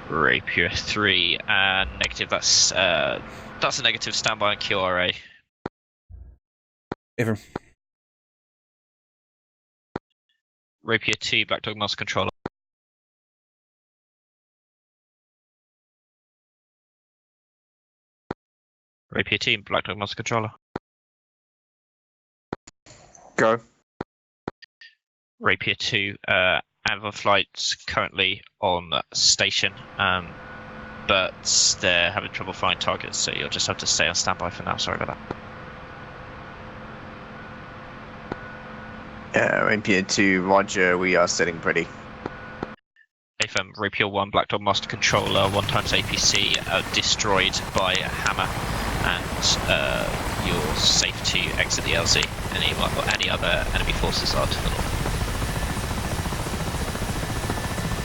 Rapier 3, negative, that's a negative, standby on QRA. Affirm. Rapier 2, Black Dog, Master Controller. Rapier 2, Black Dog, Master Controller. Go. Rapier 2, Anvil flight's currently on station, but they're having trouble finding targets, so you'll just have to stay on standby for now. Sorry about that. Rapier 2, Roger, we are sitting pretty. AFM, Rapier 1, Black Dog Master Controller, 1 times APC, destroyed by a hammer, and you're safe to exit the LZ. Any other enemy forces are to the north.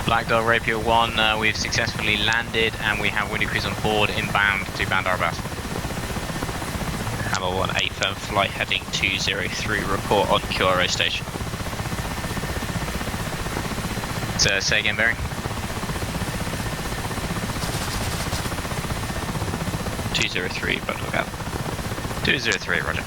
Black Dog, Rapier 1, we've successfully landed and we have windy crews on board inbound to Bandar Abbas. Hammer 1, AFM, flight heading 203, report on QRA station. So, say again, bearing. 203, Black Dog out. 203, roger.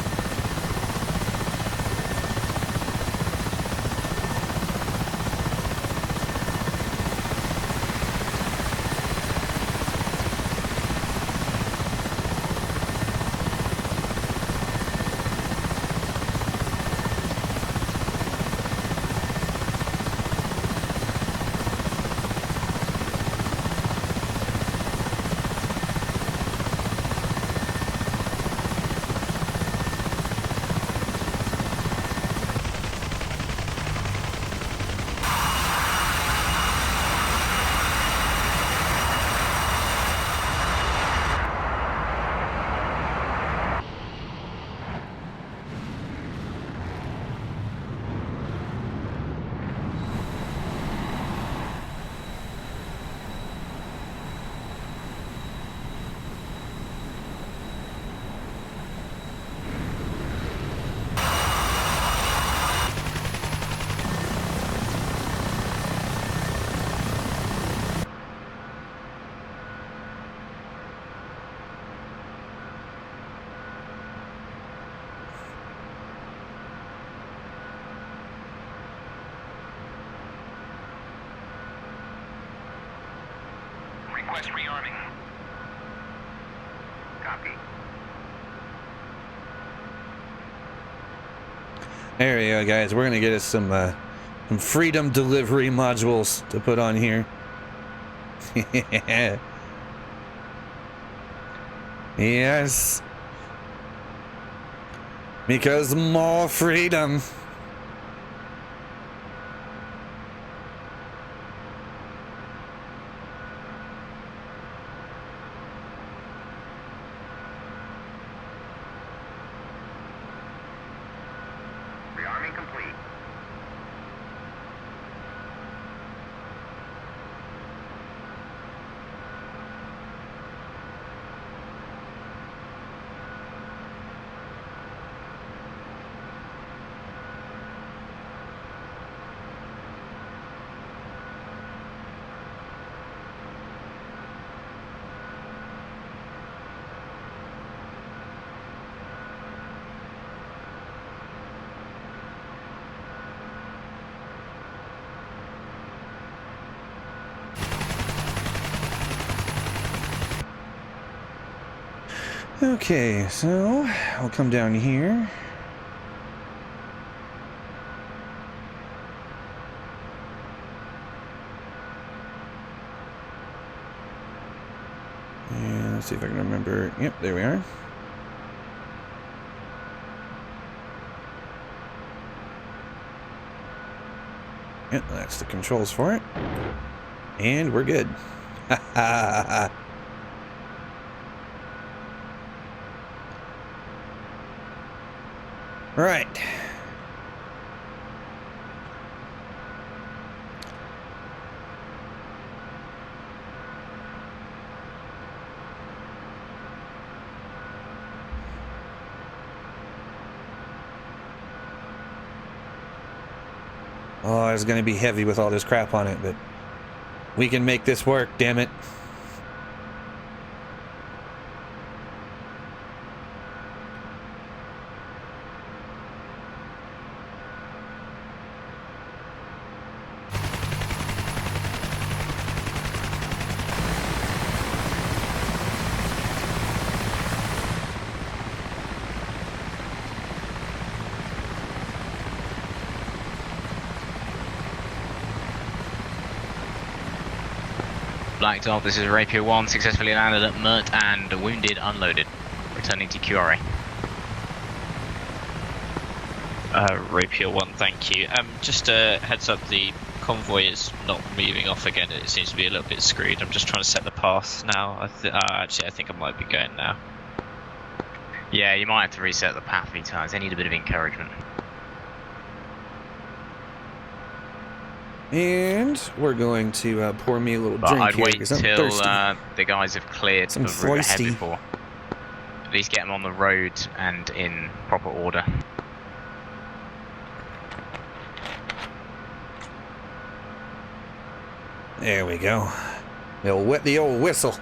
Request rearming. Copy. There we go, guys. We're gonna get us some freedom delivery modules to put on here. Yes. Because more freedom. Rearming complete. Okay, so I'll come down here. And let's see if I can remember. Yep, there we are. Yep, that's the controls for it. And we're good. Ha ha ha. Right. Oh, it's going to be heavy with all this crap on it, but we can make this work, damn it. Black Dog, this is Rapier 1, successfully landed at Mert and wounded unloaded. Returning to QRA. Rapier 1, thank you. Just a heads up, the convoy is not moving off again. It seems to be a little bit screwed. I'm just trying to set the path now. Actually, I think I might be going now. Yeah, you might have to reset the path a few times. They need a bit of encouragement. And we're going to pour me a little drink I'd here wait because I'm till thirsty. the guys have cleared I'm the route ahead thirsty. before. At least get them on the road and in proper order. There we go. They'll wet the old whistle.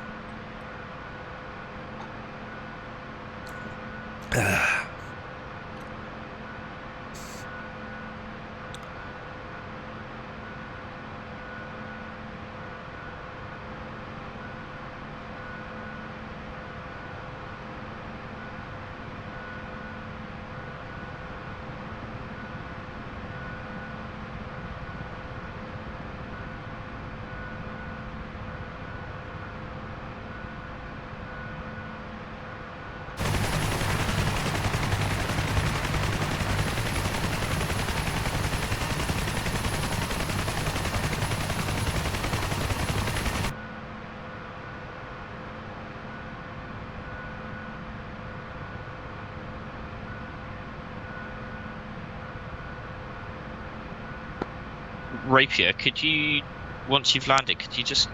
Rapier, could you, once you've landed, could you just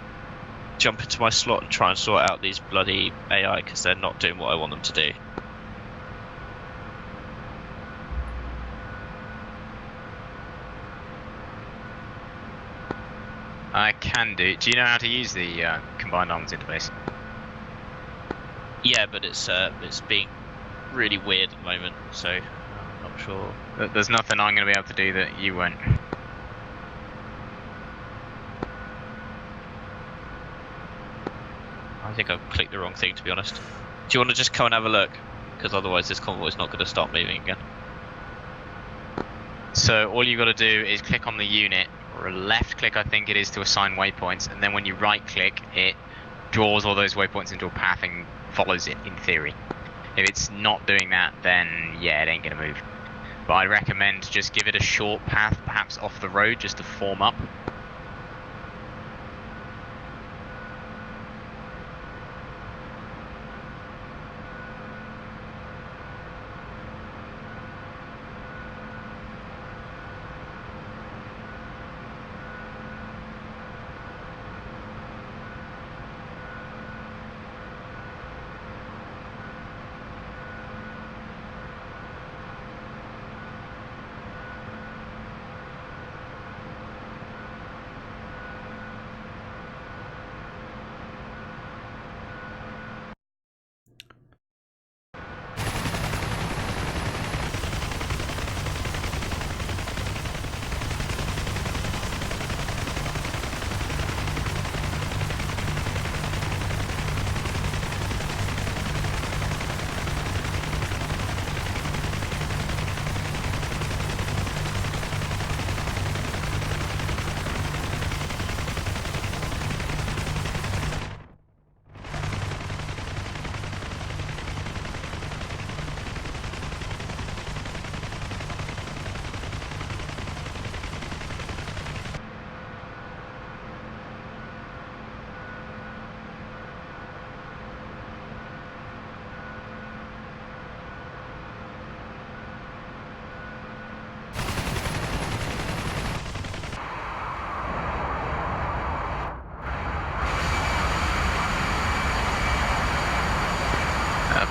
jump into my slot and try and sort out these bloody AI, because they're not doing what I want them to do. I can do. Do you know how to use the combined arms interface? Yeah, but it's being really weird at the moment, so I'm not sure. There's nothing I'm going to be able to do that you won't. I think I've clicked the wrong thing, to be honest. Do you want to just come and have a look? Because otherwise this convoy is not going to start moving again. So all you've got to do is click on the unit, or a left click I think it is, to assign waypoints, and then when you right click it draws all those waypoints into a path and follows it in theory. If it's not doing that, then yeah, it ain't going to move. But I'd recommend just give it a short path, perhaps off the road, just to form up.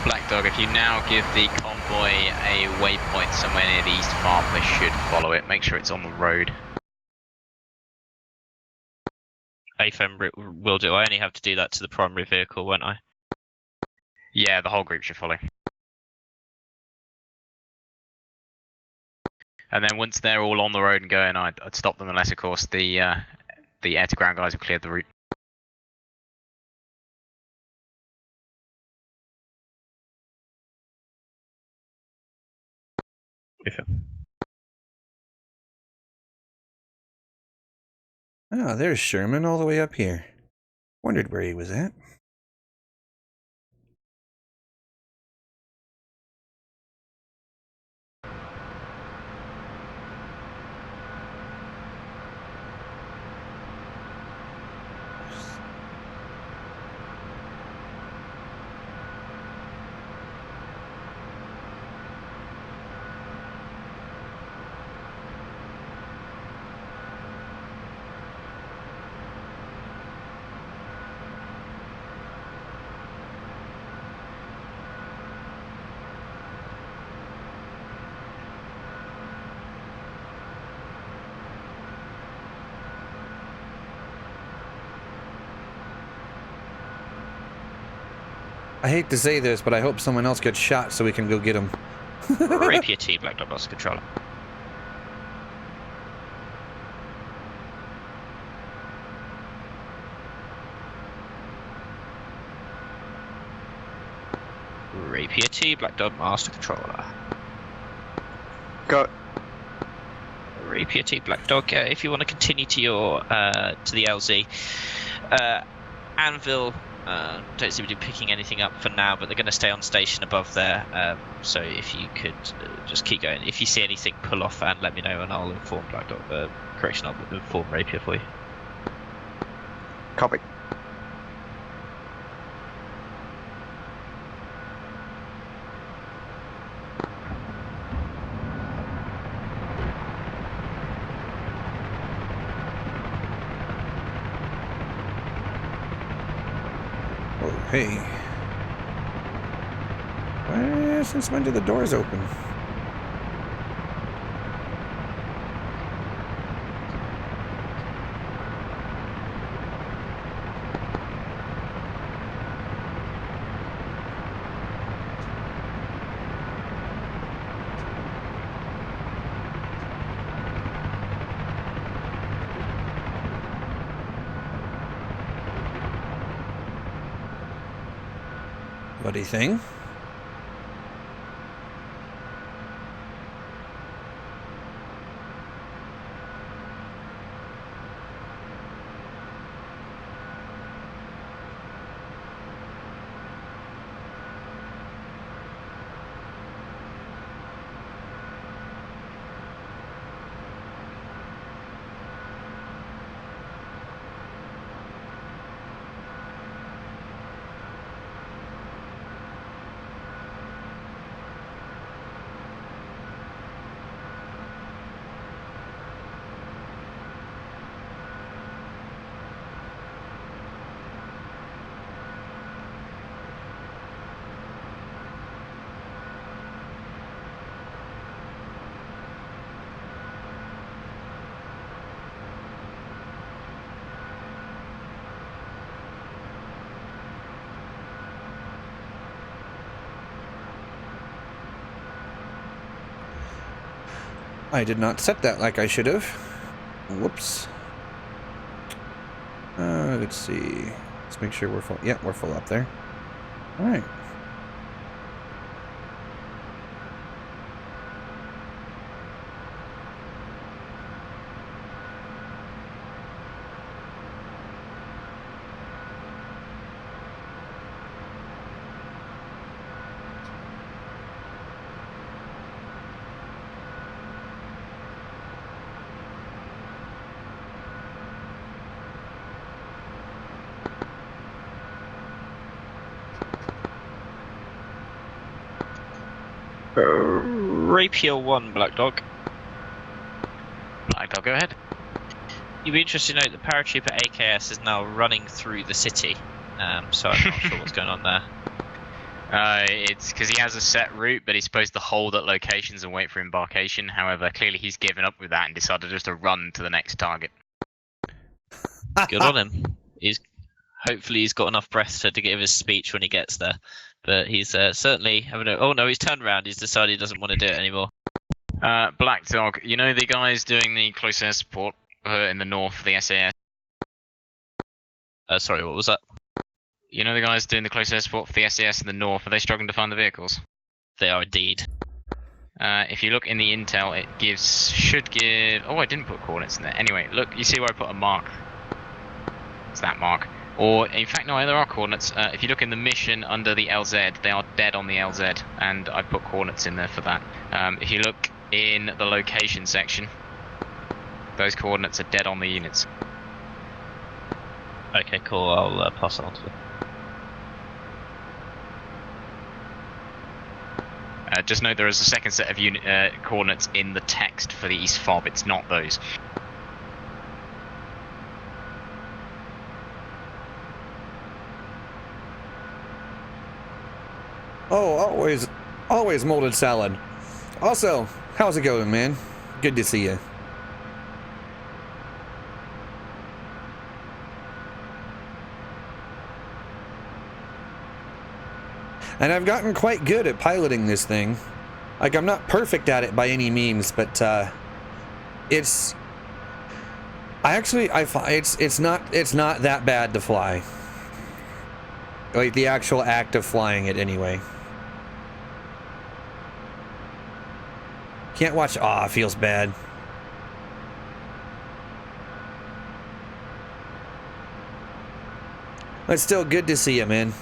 Black Dog, if you now give the convoy a waypoint somewhere near the east farm, they should follow it. Make sure it's on the road. AFM will do. I only have to do that to the primary vehicle, won't I? Yeah, the whole group should follow. And then once they're all on the road and going, I'd stop them unless, of course, the air-to-ground guys have cleared the route. Oh, there's Sherman all the way up here. Wondered where he was at. I hate to say this, but I hope someone else gets shot so we can go get him. Rapier T, Black Dog lost controller. Rapier T, Black Dog master controller. Go. Rapier T, Black Dog. If you want to continue to your to the LZ, Anvil. Don't seem to be picking anything up for now, but they're going to stay on station above there. So if you could just keep going. If you see anything, pull off and let me know, and I'll inform Black Dog. Correction, I'll inform Rapier for you. Copy. Hey. Since when did the doors open? buddy thing. I did not set that like I should have. Whoops. Let's see. Let's make sure we're full. Yeah, we're full up there. All right. Rapier 1, Black Dog. Black Dog, go ahead. You'd be interested to note that Paratrooper AKS is now running through the city, so I'm not sure what's going on there. It's because he has a set route, but he's supposed to hold at locations and wait for embarkation. However, clearly he's given up with that and decided just to run to the next target. Good on him. Hopefully he's got enough breath to give his speech when he gets there. But he's certainly having a... Oh no, he's turned around. He's decided he doesn't want to do it anymore. Black Dog, you know the guys doing the close air support in the north, the SAS? Sorry, what was that? You know the guys doing the close air support for the SAS in the north, are they struggling to find the vehicles? They are indeed. If you look in the intel, it should give... Oh, I didn't put coordinates in there. Anyway, look, you see where I put a mark? It's that mark. Or, in fact, no, there are coordinates. If you look in the mission under the LZ, they are dead on the LZ, and I put coordinates in there for that. If you look in the location section, those coordinates are dead on the units. Okay, cool. I'll pass it on to them. Just note there is a second set of coordinates in the text for the East Fob. It's not those. Oh, always molded salad. Also, how's it going, man? Good to see you. And I've gotten quite good at piloting this thing. Like, I'm not perfect at it by any means, but it's not that bad to fly. Like the actual act of flying it anyway. Can't watch. Aw, it feels bad. But still good to see you, man.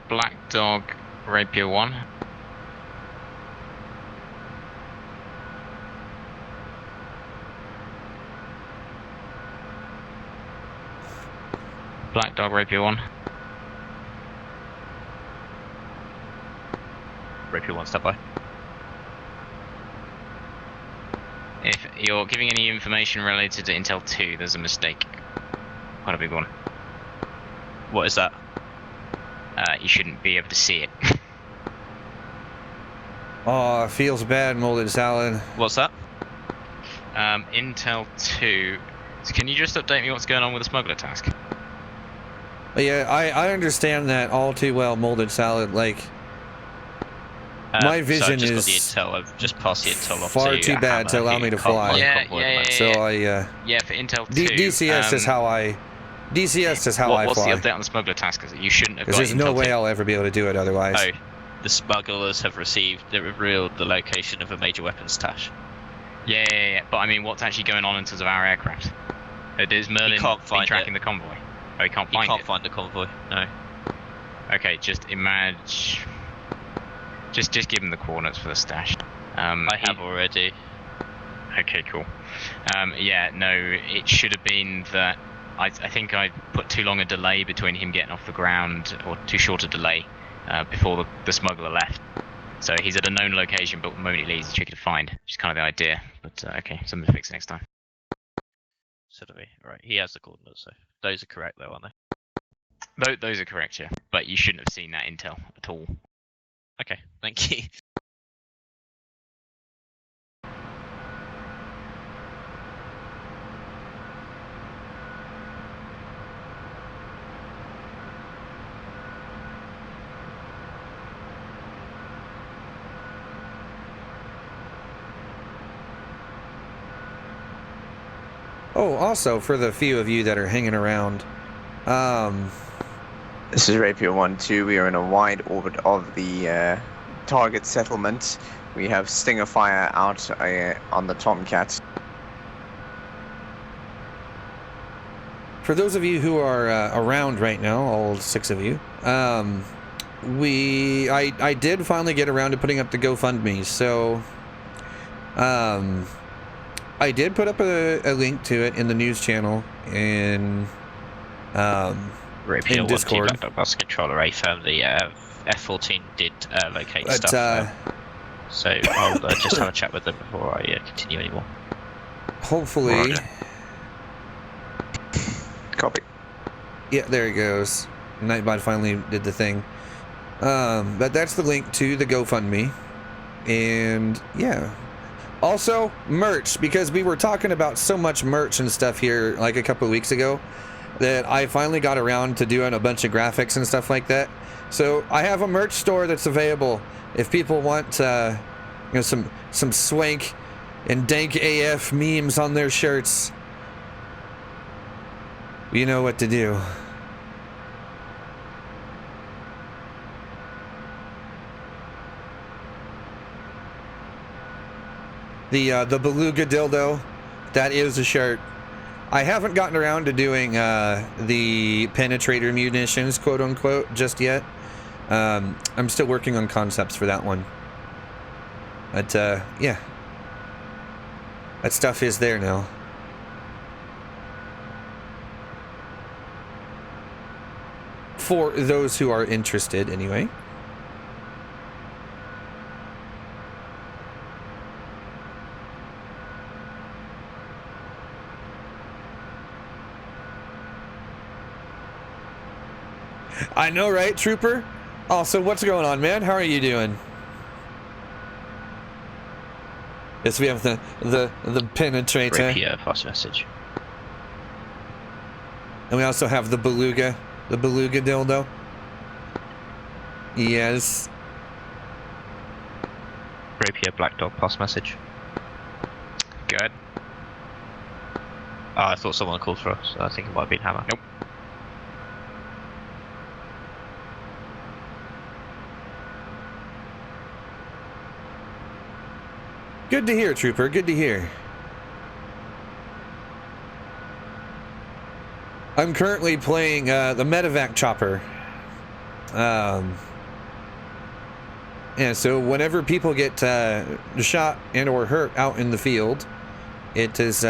Black Dog, Rapier 1. Black Dog, Rapier 1. Rapier 1, stand by. If you're giving any information related to Intel 2, there's a mistake. Quite a big one. What is that? You shouldn't be able to see it. Oh, it feels bad, molded salad. What's that? Intel 2. So can you just update me what's going on with the smuggler task? Yeah, I understand that all too well, molded salad. Like, my vision so I've is just got the intel. I've just passed the intel off far to too bad to allow me to fly. So I yeah, for Intel 2. DCS is how I. DCS is how I what's fly. the update on the smuggler task? Is that you shouldn't have got Because there's no Intel way 2. I'll ever be able to do it otherwise. Oh, the smugglers have revealed the location of a major weapons stash. Yeah. But I mean, what's actually going on in terms of our aircraft? Is Merlin been tracking the convoy? Oh, he can't find it. He can't find the convoy. No. Okay, just imagine. Just give him the coordinates for the stash. I have already. Okay, cool. Yeah, no, it should have been that. I think I put too long a delay between him getting off the ground, or too short a delay before the smuggler left. So he's at a known location, but the moment he leaves, it's tricky to find. Which is kind of the idea. But okay, something to fix it next time. So do we. Right, he has the coordinates, so those are correct though, aren't they? Those are correct, yeah. But you shouldn't have seen that intel at all. Okay, thank you. Oh, also for the few of you that are hanging around, this is Rapier 1-2. We are in a wide orbit of the target settlement. We have Stinger fire out on the Tomcat. For those of you who are around right now, all 6 of you, I did finally get around to putting up the GoFundMe. So, I did put up a link to it in the news channel in Discord. Bus controller A firm. The F-14 did locate stuff. So I'll just have a chat with them before I continue anymore. Hopefully. Roger. Copy. Yeah, there it goes. Nightbot finally did the thing. But that's the link to the GoFundMe. And yeah. Also, merch, because we were talking about so much merch and stuff here like a couple of weeks ago that I finally got around to doing a bunch of graphics and stuff like that. So I have a merch store that's available if people want some swank and dank AF memes on their shirts. You know what to do. The beluga dildo, that is a shirt. I haven't gotten around to doing the penetrator munitions, quote unquote, just yet. I'm still working on concepts for that one. But yeah, that stuff is there now. For those who are interested, anyway. I know, right, Trooper? Also, what's going on, man? How are you doing? Yes, we have the penetrator. Rapier, fast message. And we also have the beluga dildo. Yes. Rapier, Black Dog, pass message. Good. I thought someone called for us. I think it might have been Hammer. Nope. Good to hear, Trooper. Good to hear. I'm currently playing the medevac chopper. Yeah, so whenever people get shot and or hurt out in the field, it is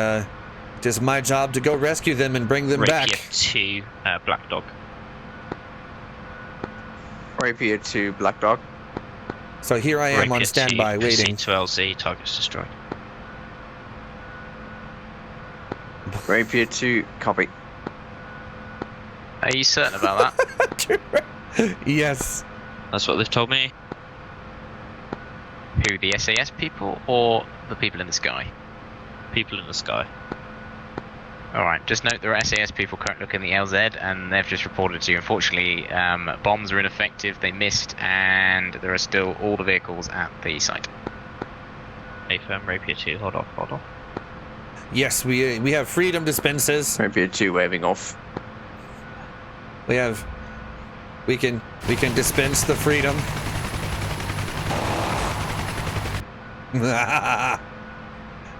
my job to go rescue them and bring them back. Rapier 2, Black Dog. Rapier 2, Black Dog. So here I am on Rapier standby, 2, waiting. proceed to LZ, targets destroyed. Rapier 2, copy. Are you certain about that? Yes. That's what they've told me. Who, the SAS people or the people in the sky? People in the sky. Alright, just note there are SAS people currently looking at the LZ and they've just reported to you. Unfortunately, bombs are ineffective, they missed, and there are still all the vehicles at the site. AFM, Rapier 2, hold off, hold off. Yes, we have freedom dispensers. Rapier 2 waving off. We can dispense the freedom.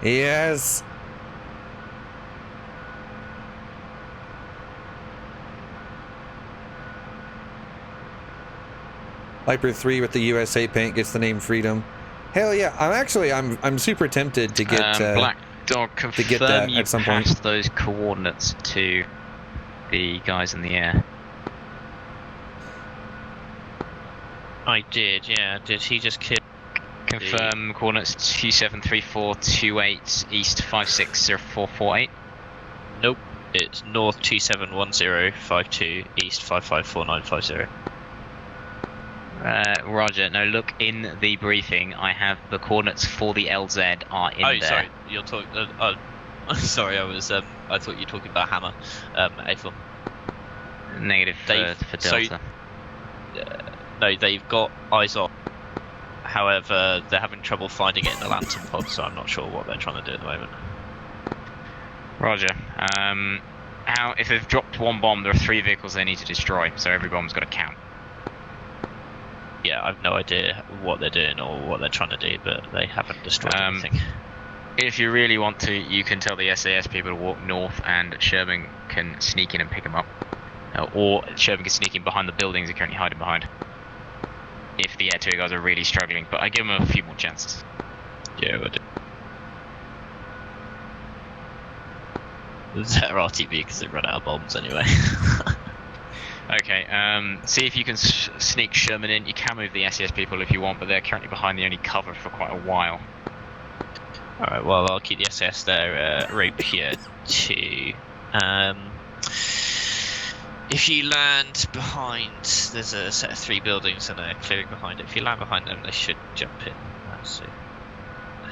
Yes. Viper 3 with the USA paint gets the name Freedom. Hell yeah! I'm super tempted to get Black Dog, confirm get that you at some point. passed those coordinates to the guys in the air. I did, yeah. Did he just kill? Confirm coordinates 273428 east 56048. Nope. It's north 271052 east 554950. Roger. No, look in the briefing. I have the coordinates for the LZ are in there. Sorry. You're talking. Sorry. I thought you were talking about Hammer. A4. Negative for Delta. No, they've got eyes off. However, they're having trouble finding it in the lantern pod, so I'm not sure what they're trying to do at the moment. Roger. If they've dropped one bomb, there are 3 vehicles they need to destroy, so every bomb's got to count. Yeah, I've no idea what they're doing or what they're trying to do, but they haven't destroyed anything. If you really want to, you can tell the SAS people to walk north, and Sherman can sneak in and pick them up. Or Sherman can sneak in behind the buildings they're currently hiding behind. If the Air 2 guys are really struggling, but I give them a few more chances. Yeah, we'll do. They're RTB because they run out of bombs anyway. Okay, see if you can sneak Sherman in. You can move the SAS people if you want, but they're currently behind the only cover for quite a while. Alright, well, I'll keep the SAS there, Rapier 2. If you land behind, there's a set of 3 buildings and they're clearing behind it. If you land behind them, they should jump in. So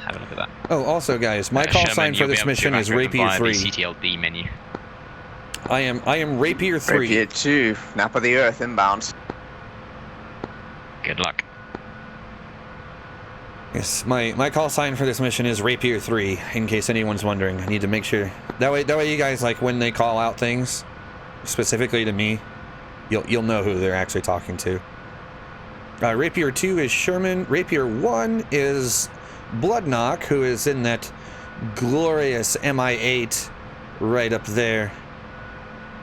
have a look at that. Oh, also, guys, my call Sherman, sign for this mission is Rapier 3. The CTLD menu. I am Rapier 3. Rapier 2, Nap of the Earth inbound. Good luck. Yes, my call sign for this mission is Rapier 3. In case anyone's wondering, I need to make sure that way you guys, like, when they call out things specifically to me, you'll know who they're actually talking to. Rapier 2 is Sherman. Rapier 1 is Bloodknock, who is in that glorious MI8 right up there,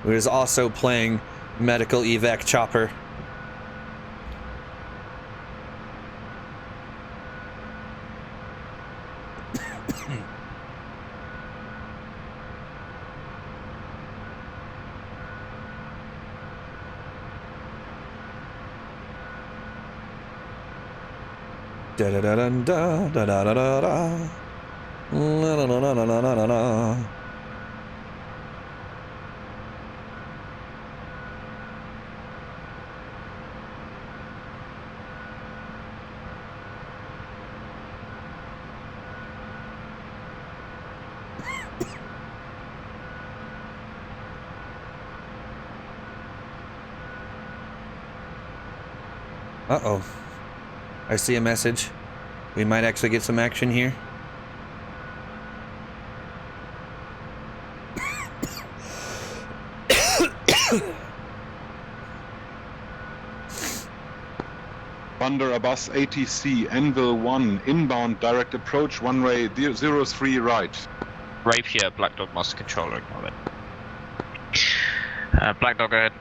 who is also playing Medical Evac Chopper. Da da da da da da da da da da. La la la la la la la la. Uh-oh. I see a message. We might actually get some action here. Thunder Abbas ATC, Anvil 1, inbound direct approach, one-way 03 right. Rapier, Black Dog Master Controller, ignore it. Black Dog, go ahead.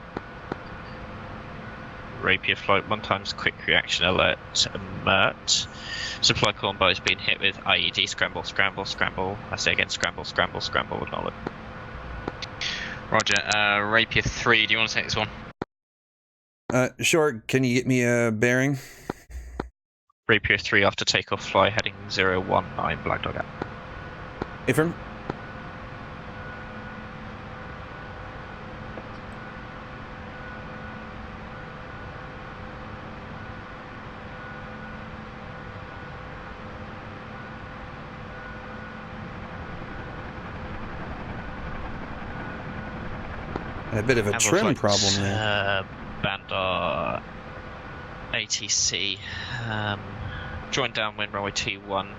Rapier Flight 1 times quick reaction alert, alert. Supply combo has been hit with IED, scramble, scramble, scramble. I say again, scramble, scramble, scramble, acknowledge. Roger, Rapier 3, do you want to take this one? Sure, can you get me a bearing? Rapier 3 after takeoff, fly heading 019, Black Dog out. Affirm. A bit of a trim problem there. Bandar ATC. Join downwind runway 21.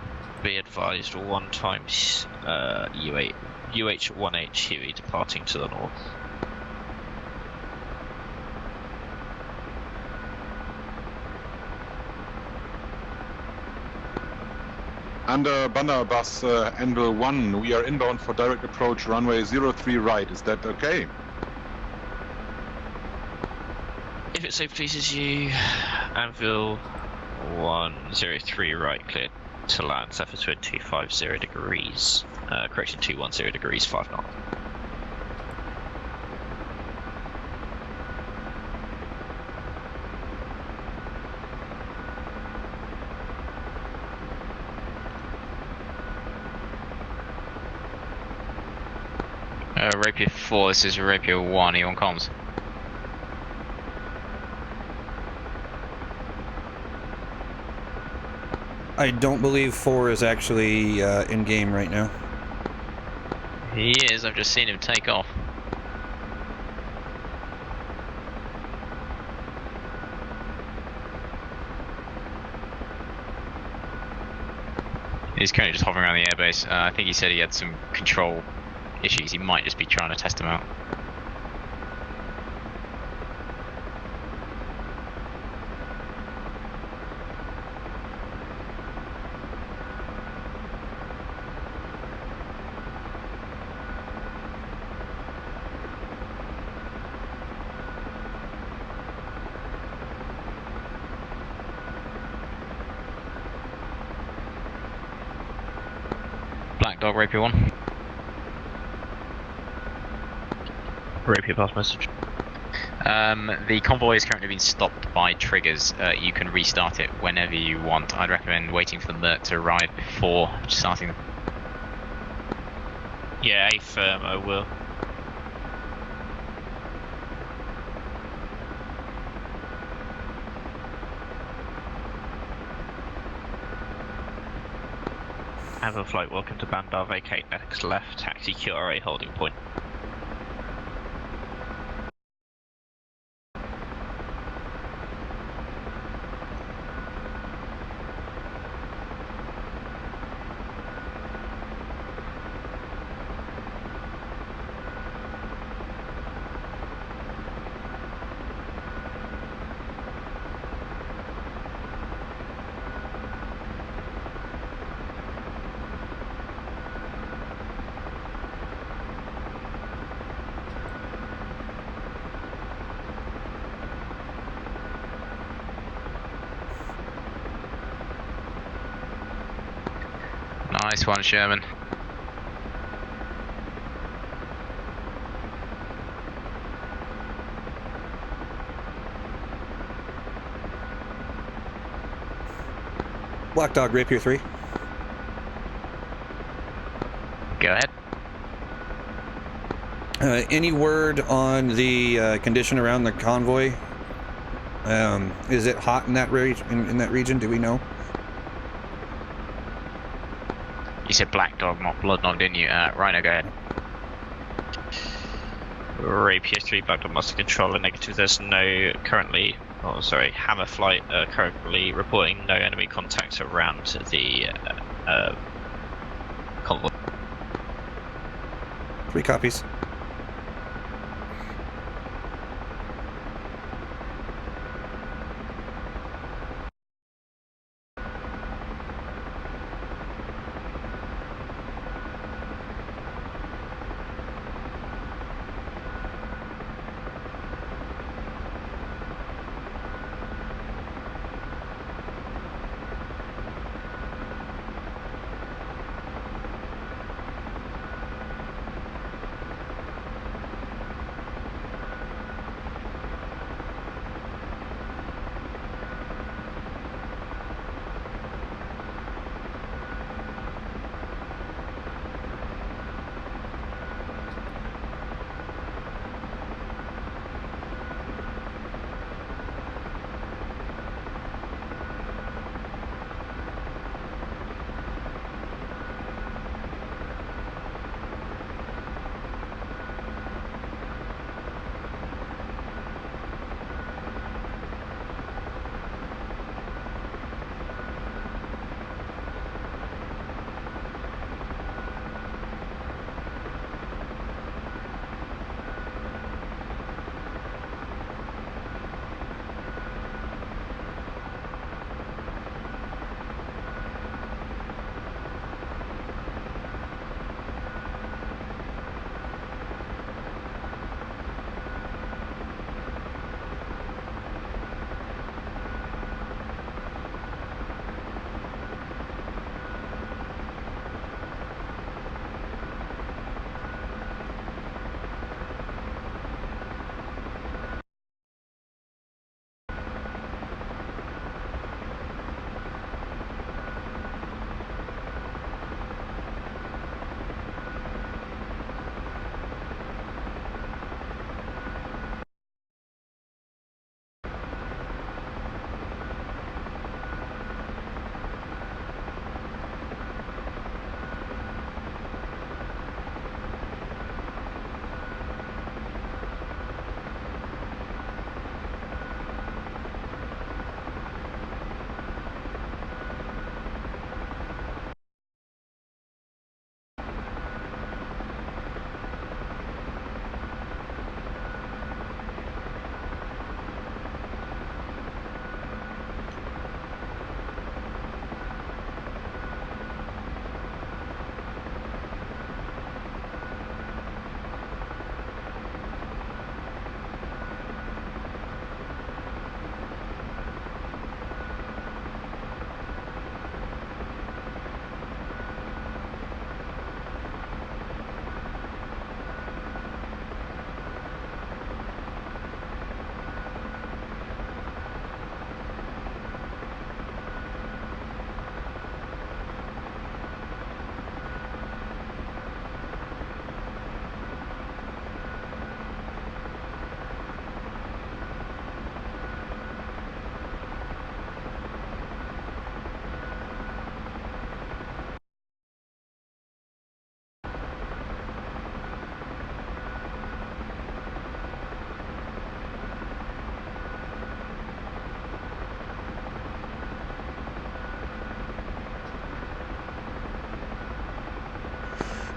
Be advised 1 times UH1H Huey departing to the north. Under Bandar Bus Anvil 1, we are inbound for direct approach runway 03 right. Is that okay? If it so pleases you, Anvil 103 right, cleared to land, surface wind 250 degrees, correction 210 degrees, 5 knots. Rapier 4, this is Rapier 1, are you on comms? I don't believe 4 is actually in game right now. He is, I've just seen him take off. He's currently just hovering around the airbase. I think he said he had some control issues. He might just be trying to test them out. Black Dog, Rapier 1. Rapier pass message. The convoy has currently been stopped by triggers. You can restart it whenever you want. I'd recommend waiting for the alert to arrive before starting. Yeah, affirm, I will. Anvil flight, welcome to Bandar, vacate next left, taxi QRA holding point. Nice one, Sherman. Black Dog, Rapier 3. Go ahead. Any word on the condition around the convoy? Is it hot in that in that region? Do we know? You said Black Dog, not Blood Dog, didn't you? Rhino, go ahead. Rapier 3, Black Dog master controller, negative. There's no currently, oh sorry, Hammer flight currently reporting no enemy contacts around the convoy. 3 copies.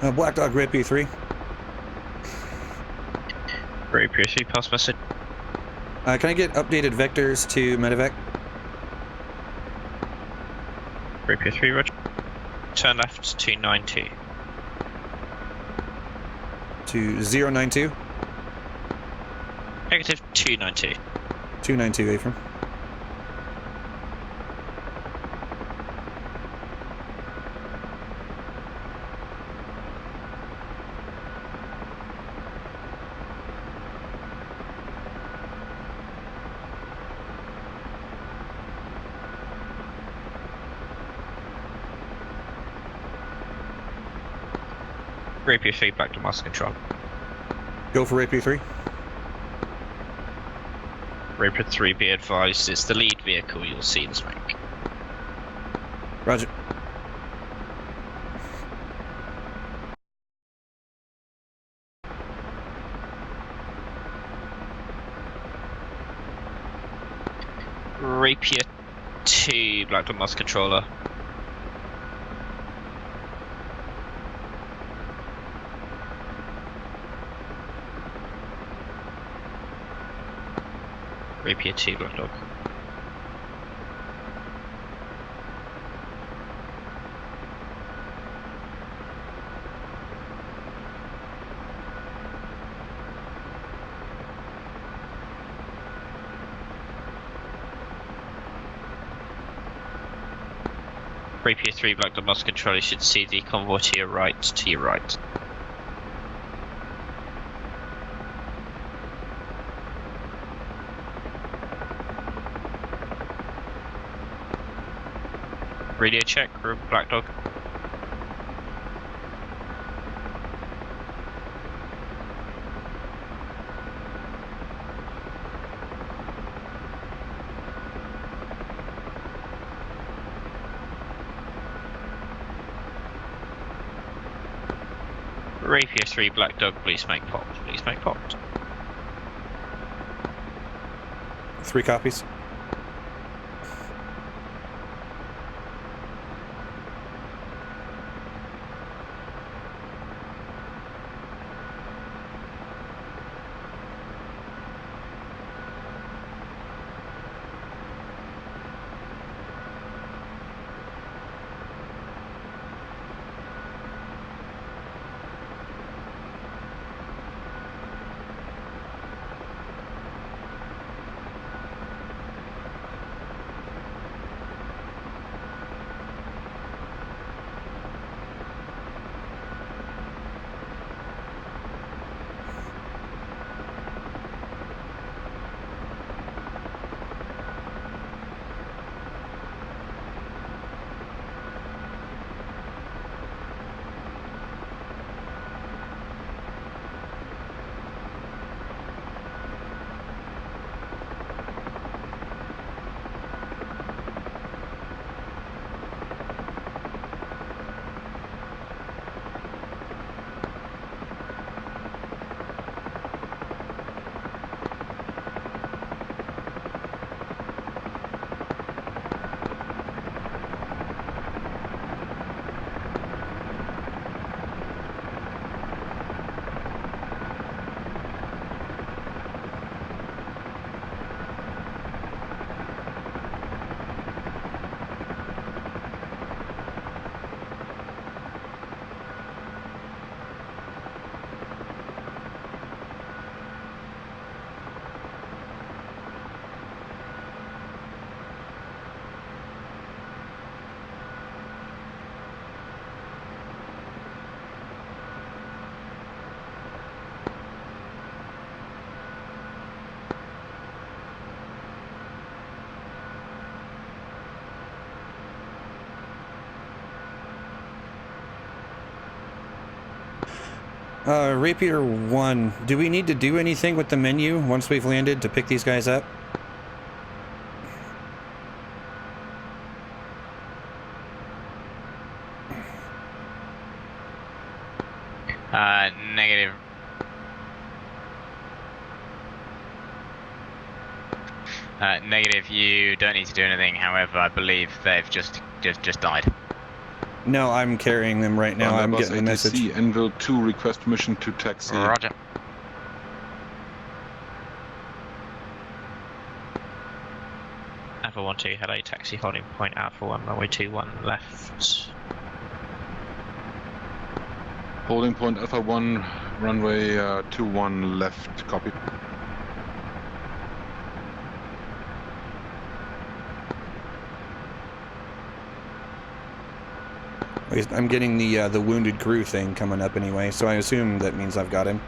Black Dog, Rapier 3. Rapier 3, pass message. Can I get updated vectors to medevac? Rapier 3, roger. Turn left to 292. To 092? Negative 292. 292, Affirm. Rapier 3, back to master control. Go for Rapier 3. Rapier 3, be advised, it's the lead vehicle you'll see in smoke. Roger. Rapier 2, Black Dog master controller. Rapier 2, Black Dog. Rapier 3, Black Dog master control, you should see the convoy to your right, to your right. Radio check, Black Dog. Rapier 3, Black Dog, please make pop. Please make pop. 3 copies. Rapier 1, do we need to do anything with the menu once we've landed to pick these guys up? Negative. Negative, you don't need to do anything, however, I believe they've just died. No, I'm carrying them right now. I'm getting the message. ATC, Anvil 2, request permission to taxi. Roger. Alpha 1-2, hello, taxi holding point Alpha 1, runway 21 left. Holding point Alpha 1, runway 21 left, copy. I'm getting the wounded crew thing coming up anyway, so I assume that means I've got him.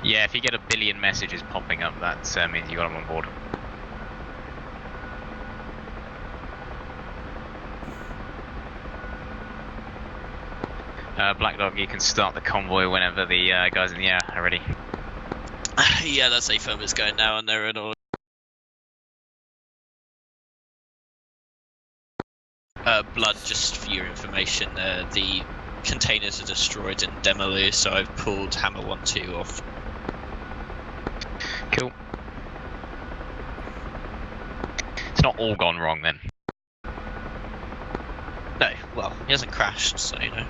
Yeah, if you get a billion messages popping up, that means you got him on board. Black Dog, you can start the convoy whenever the guys in the air are ready. Yeah, that's A-firm is going now, and they're in order. Blood, just for your information, the containers are destroyed in Demolu, so I've pulled Hammer 1-2 off. Cool. It's not all gone wrong then. No, well, he hasn't crashed, so you know.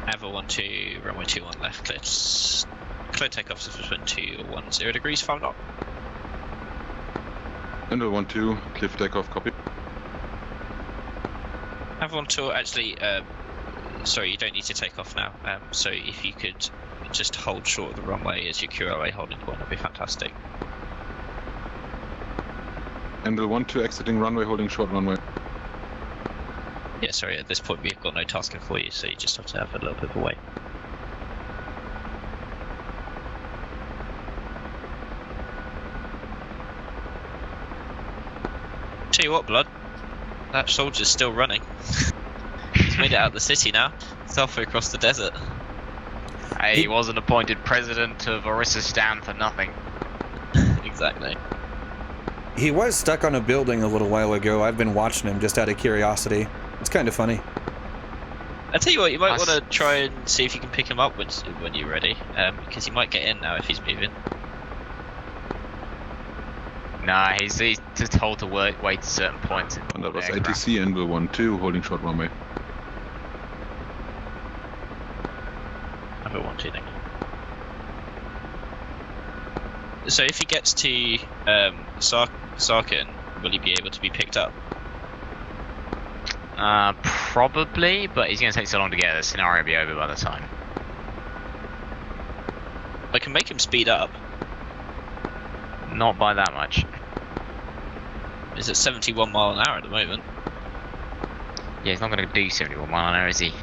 Hammer 1-2, runway 21 left, clear takeoff between 210 degrees, 5 knot. Anvil 1-2, clear for takeoff, copy. Hammer 1-2, actually, sorry, you don't need to take off now. So if you could just hold short of the runway as your QRA holding point, that'd be fantastic. Anvil 1-2, exiting runway, holding short runway. Yeah, sorry, at this point we've got no tasking for you, so you just have to have a little bit of a wait. Tell you what, Blood, that soldier's still running. He's made it out of the city now. It's halfway across the desert. Hey, he wasn't appointed president of Orisistan for nothing. Exactly. He was stuck on a building a little while ago. I've been watching him just out of curiosity. It's kind of funny. I tell you what, you might want to try and see if you can pick him up when you're ready, because he might get in now if he's moving. Nah, he's just told to wait at certain points. And that was ATC, Anvil 1-2, holding short runway. Anvil 1-2, thank you. So if he gets to Sarkin, will he be able to be picked up? Probably, but he's going to take so long to get there. The scenario will be over by the time. I can make him speed up. Not by that much. He's at 71 mile an hour at the moment. Yeah, he's not going to do 71 mile an hour, is he?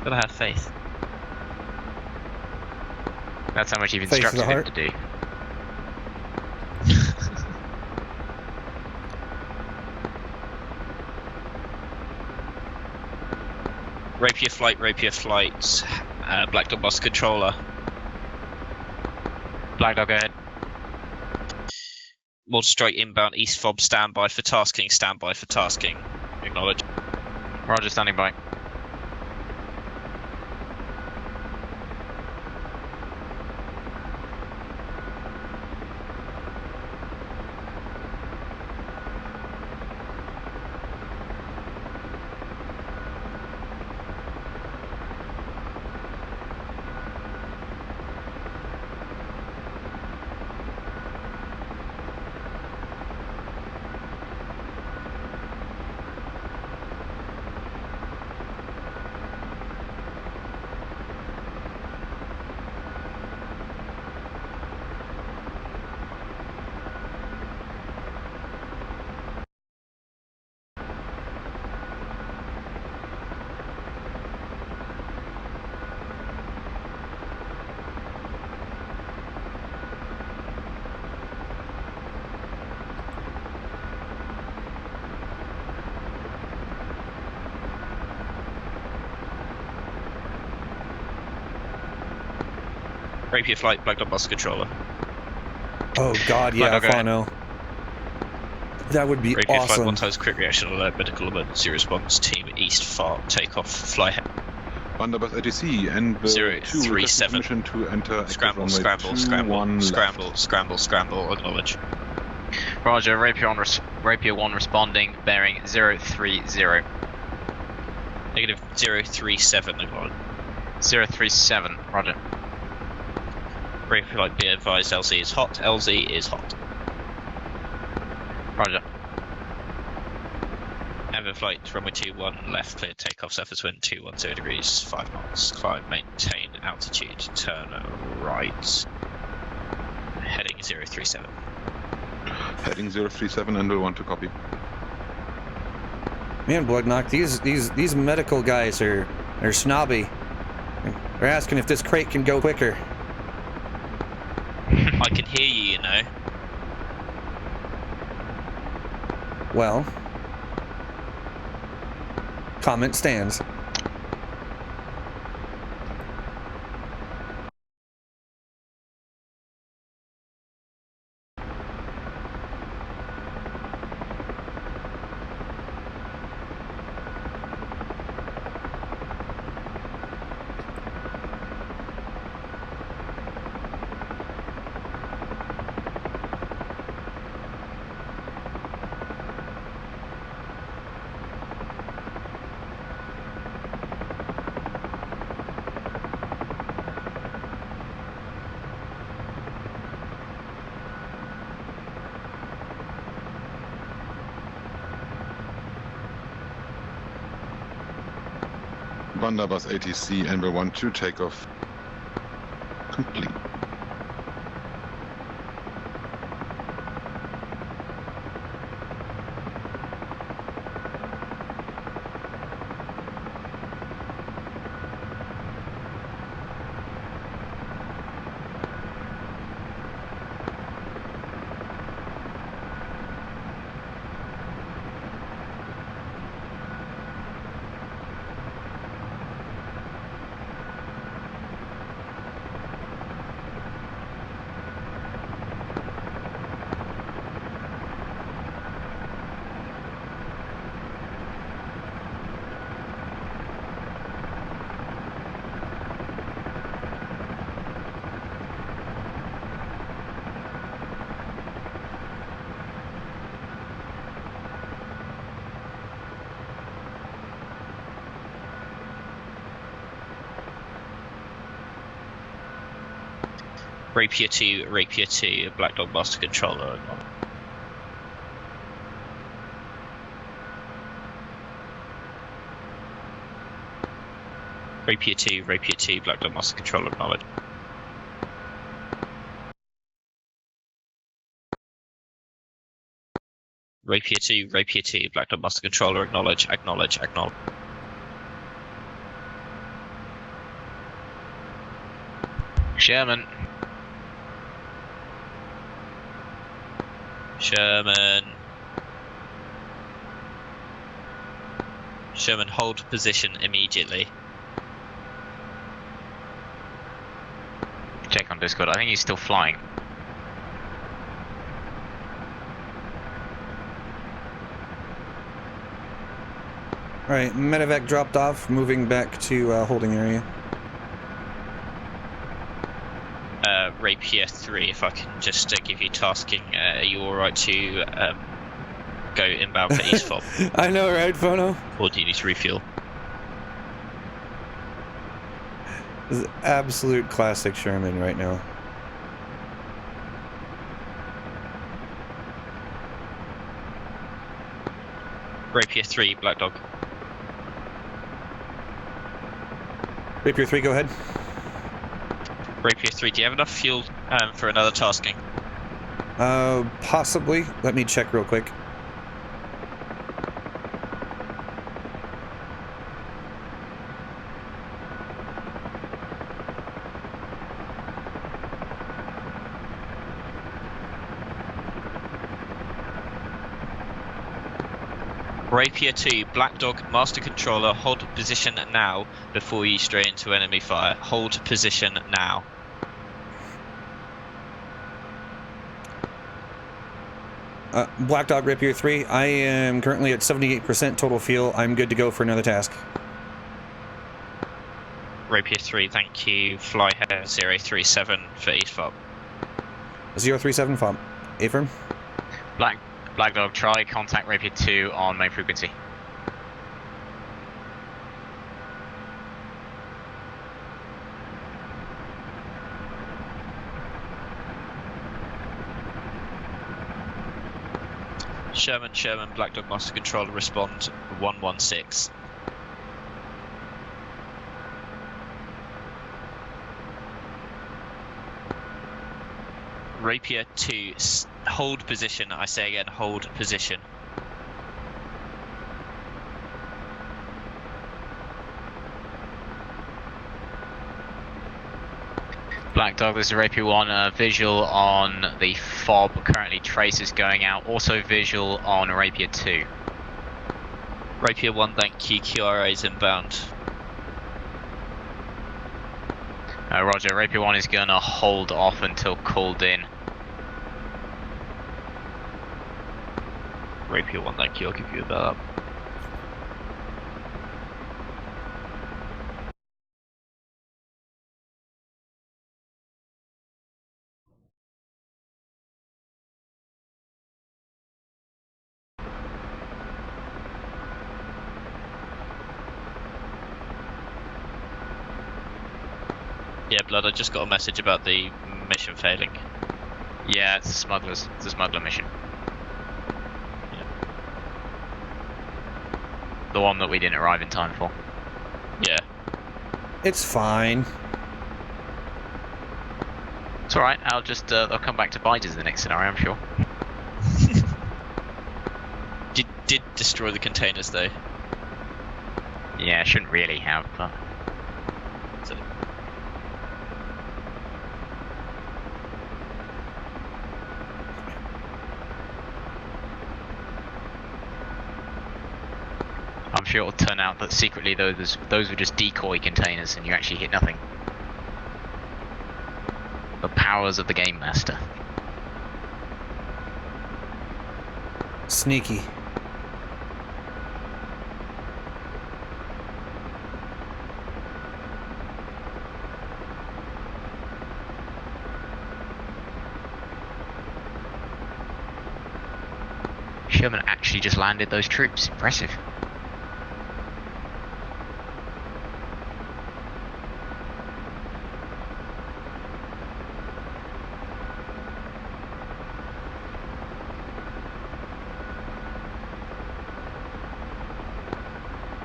Gotta have faith. That's how much you've instructed him to do. Rapier flight, Black Dog bus controller. Black Dog, go ahead. Mortar strike inbound, east fob, standby for tasking, acknowledge. Roger, standing by. Rapier flight, Black Dog bus controller. Oh god, yeah, Fano. That would be Rapier awesome. flight, 1 times quick reaction alert, medical emergency response, team east far, takeoff, fly head. Thunderbus ATC and 037. Mission to enter Scramble, active scramble, runway scramble, 21 scramble, left. scramble, scramble, acknowledge. Roger, Rapier 1 responding, bearing 030. Negative 037, acknowledge. 037, roger. Rapier Flight, be advised, LZ is hot, LZ is hot. Roger. Amber Flight, runway 21, left, clear takeoff, surface wind 210 degrees, 5 knots, climb, maintain altitude, turn right. Heading 037. Heading 037 and will want to copy. Man, Bloodknock, these medical guys are snobby. They're asking if this crate can go quicker. I can hear you, you know. Well, comment stands. Thunderbus ATC and will want to take off. Complete. Rapier 2, Black Dog Master Controller. Rapier 2, Black Dog Master Controller, acknowledge. Rapier 2, Black Dog Master Controller, acknowledge. Sherman. Sherman, hold position immediately. Check on Discord, I think he's still flying. Alright, medevac dropped off, moving back to holding area. Rapier 3, if I can just give you tasking, are you alright to go inbound for East Fob? I know, right, Phono? Or do you need to refuel? This is absolute classic Sherman right now. Rapier 3, Black Dog. Rapier 3, go ahead. Rapier 3, do you have enough fuel for another tasking? Possibly. Let me check real quick. Rapier 2, Black Dog, Master Controller, hold position now before you stray into enemy fire. Hold position now. Black Dog, Rapier 3, I am currently at 78% total fuel. I'm good to go for another task. Rapier 3, thank you. Flyhead 037 for East Fob. 037 FOB. Affirm. Black Dog, try contact Rapier 2 on main frequency. Sherman, Black Dog Master Controller, respond 116. Rapier 2, hold position. I say again, hold position. Black Dog, this is Rapier 1, visual on the FOB, currently traces going out, also visual on Rapier 2. Rapier 1, thank you, QRA is inbound. Roger, Rapier 1 is going to hold off until called in. Rapier 1, thank you, I'll give you a bell up. Yeah, Blood, I just got a message about the mission failing. Yeah, it's the smuggler mission. Yeah. The one that we didn't arrive in time for. Yeah. It's fine. It's alright, I'll just, they'll come back to bite us in the next scenario, I'm sure. Did destroy the containers though. Yeah, shouldn't really have, but... So, I'm sure it'll turn out that secretly those were just decoy containers and you actually hit nothing. The powers of the Game Master. Sneaky. Sherman actually just landed those troops. Impressive.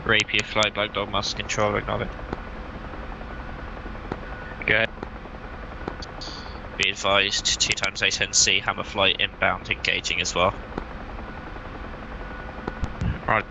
Rapier, fly, Black Dog Master Controller, acknowledge. Go ahead. Be advised, 2x A10C, Hammer Flight inbound, engaging as well. Right.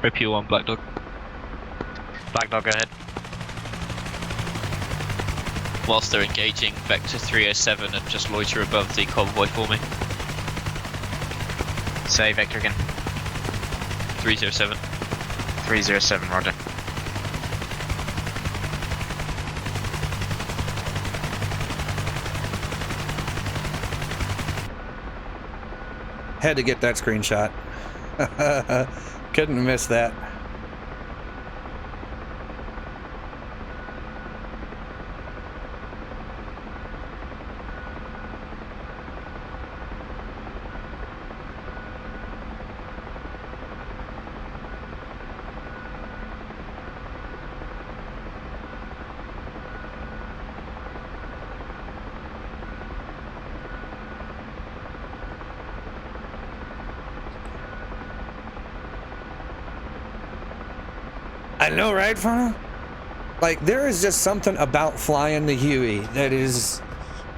Rapier 1, Black Dog. Black Dog, go ahead. Whilst they're engaging, Vector 307 and just loiter above the convoy for me. Say Vector again. 307. 307, roger. Had to get that screenshot. Couldn't miss that. I know, right, Funnel? Like, there is just something about flying the Huey that is,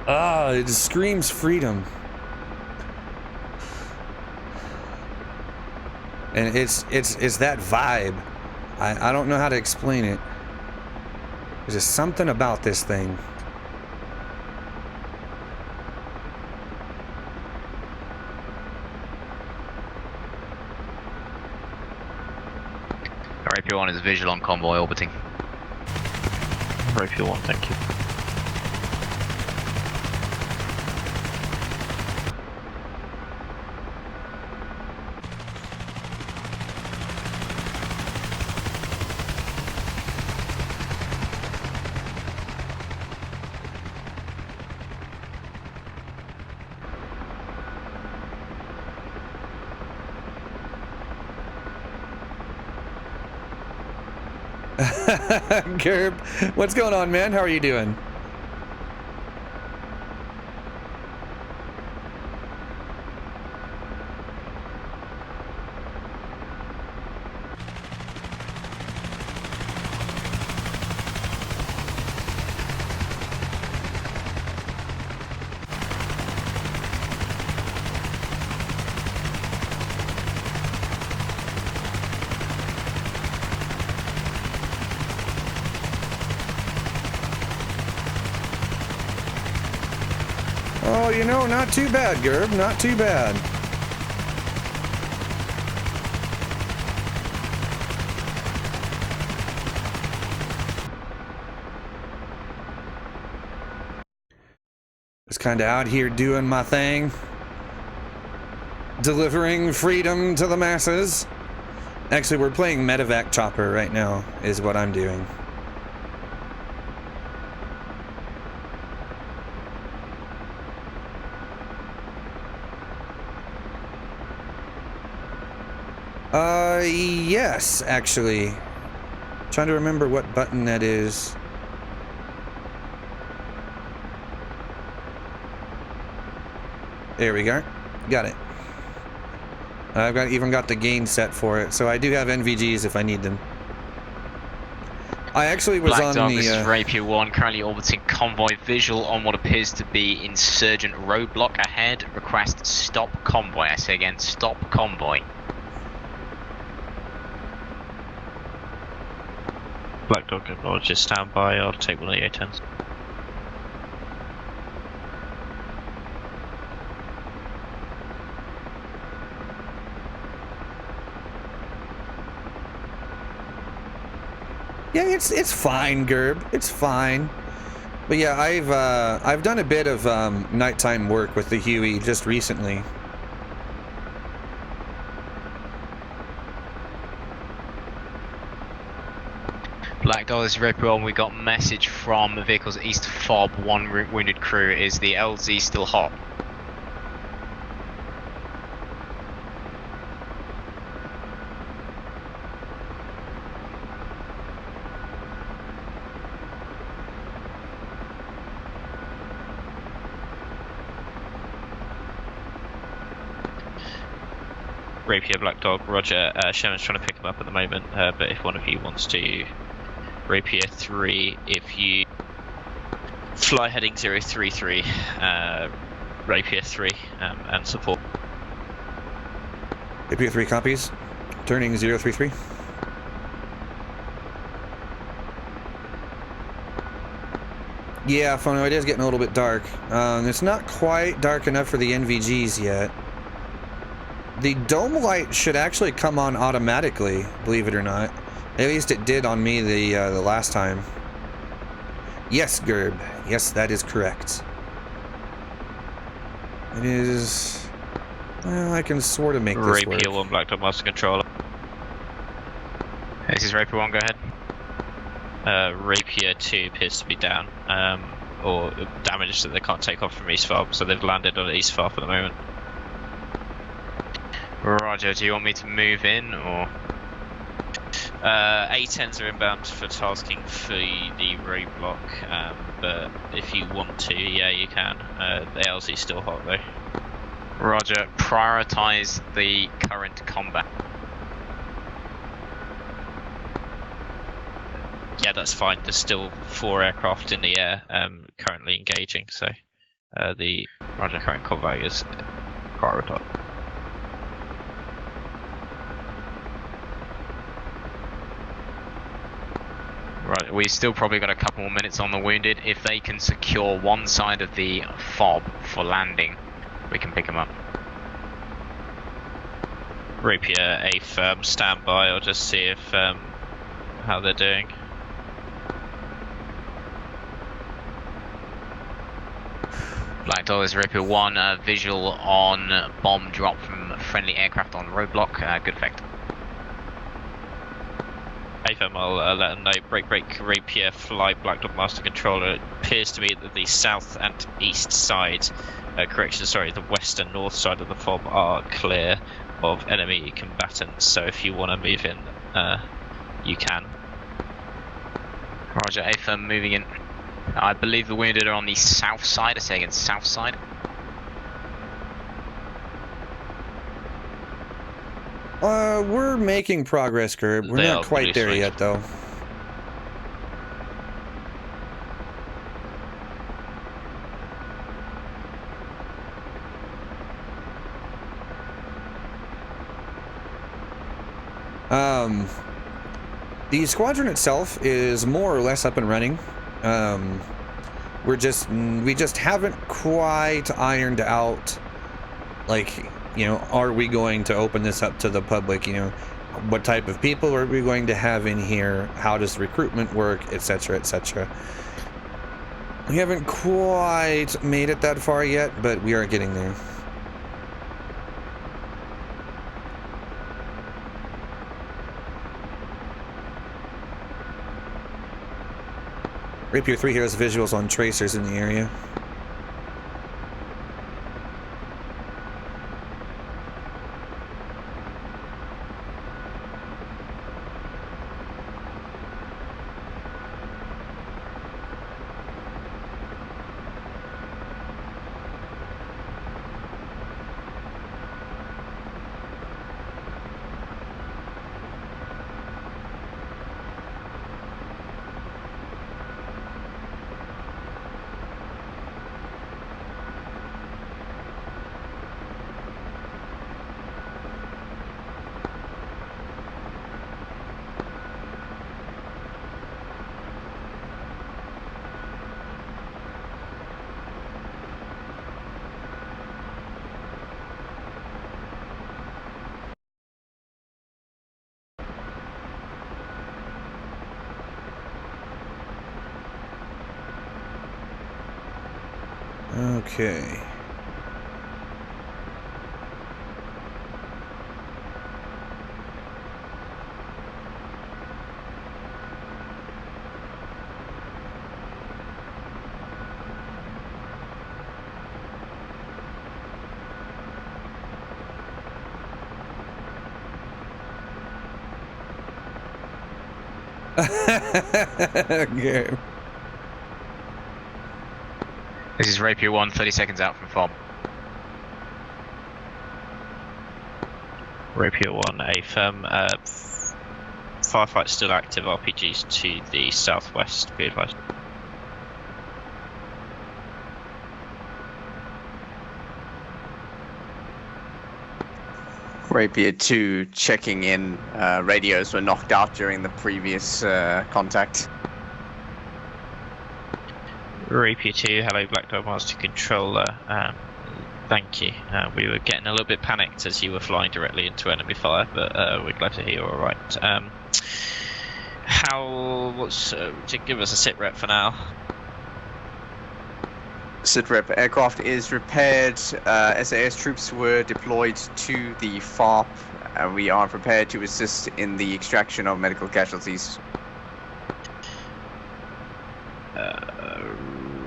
it screams freedom. And it's that vibe. I don't know how to explain it. There's just something about this thing. Rapier 1 is visual on convoy orbiting. Rapier 1, thank you. Gerb, what's going on, man? How are you doing? Oh, you know, not too bad, Gerb, not too bad. Just kind of out here doing my thing. Delivering freedom to the masses. Actually, we're playing Medevac Chopper right now, is what I'm doing. Yes, actually. Trying to remember what button that is. There we go. Got it. I've even got the gain set for it, so I do have NVGs if I need them. I actually was Black on Dog, the... this is Rapier 1, currently orbiting convoy, visual on what appears to be insurgent roadblock ahead. Request stop convoy. I say again, stop convoy. Black Dog acknowledges standby. I'll take one of the A10s. Yeah, it's fine, Gerb. It's fine. But yeah, I've done a bit of nighttime work with the Huey just recently. Black Dog, this is Rapier 1. We got message from the vehicle's east fob. One wounded crew. Is the LZ still hot? Rapier, Black Dog, Roger. Sherman's trying to pick him up at the moment, but if one of you wants to Rapier 3, if you fly heading 033, Rapier 3, and support. Rapier 3 copies. Turning 033. Yeah, Phono, it is getting a little bit dark. It's not quite dark enough for the NVGs yet. The dome light should actually come on automatically, believe it or not. At least it did on me the last time. Yes, Gerb. Yes, that is correct. It is... Well, I can sort of make this work. Rapier 1, Black Dog, master controller. This is Rapier 1, go ahead. Rapier 2 appears to be down, or damaged that they can't take off from East Farm, so they've landed on East Farm at the moment. Roger, do you want me to move in, or...? A10s are inbound for tasking for the roadblock, but if you want to, yeah, you can. The LZ's still hot, though. Roger, prioritize the current combat. Yeah, that's fine. There's still 4 aircraft in the air currently engaging, so the current combat is prioritized. Right, we still probably got a couple more minutes on the wounded. If they can secure one side of the fob for landing, we can pick them up. Rapier A firm, standby. I'll just see if how they're doing. Black Dog is Rapier 1, visual on bomb drop from friendly aircraft on roadblock, good effect. AFM, I'll let them know. Break, Rapier, fly, Black Dog Master Controller. It appears to me that the south and east side, the west and north side of the FOB are clear of enemy combatants, so if you want to move in, you can. Roger, AFM moving in. I believe the wounded are on the south side, I say again, south side. We're making progress, Curb. We're not quite there yet, though. The squadron itself is more or less up and running. We just haven't quite ironed out, like, you know, are we going to open this up to the public? You know, what type of people are we going to have in here? How does recruitment work, etc., etc. We haven't quite made it that far yet, but we are getting there. Rapier 3 here has visuals on tracers in the area. Okay. Okay. This is Rapier 1, 30 seconds out from FOB. Rapier 1, AFM, firefight still active, RPGs to the southwest, be advised. Rapier 2 checking in, radios were knocked out during the previous contact. Rapier 2, hello Black Dog Master Controller, thank you. We were getting a little bit panicked as you were flying directly into enemy fire, but we're glad to hear you're alright. Give us a sit rep for now. Sitrep, aircraft is repaired. SAS troops were deployed to the FARP. We are prepared to assist in the extraction of medical casualties.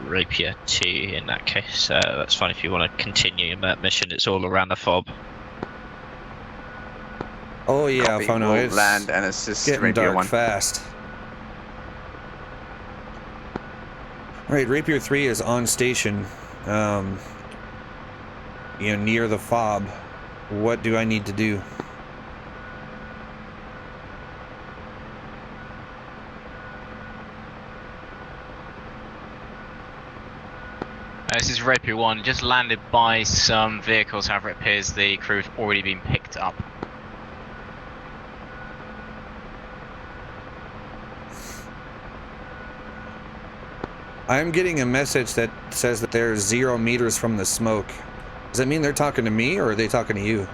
Rapier 2 in that case. That's fine if you want to continue in that mission. It's all around the FOB. Oh yeah, Copy. Fono, We'll it's land and assist getting Rapier dark 1. fast. Alright, Rapier 3 is on station, near the FOB. What do I need to do? This is Rapier 1, just landed by some vehicles, however it appears the crew have already been picked up. I'm getting a message that says that they're 0 meters from the smoke. Does that mean they're talking to me, or are they talking to you?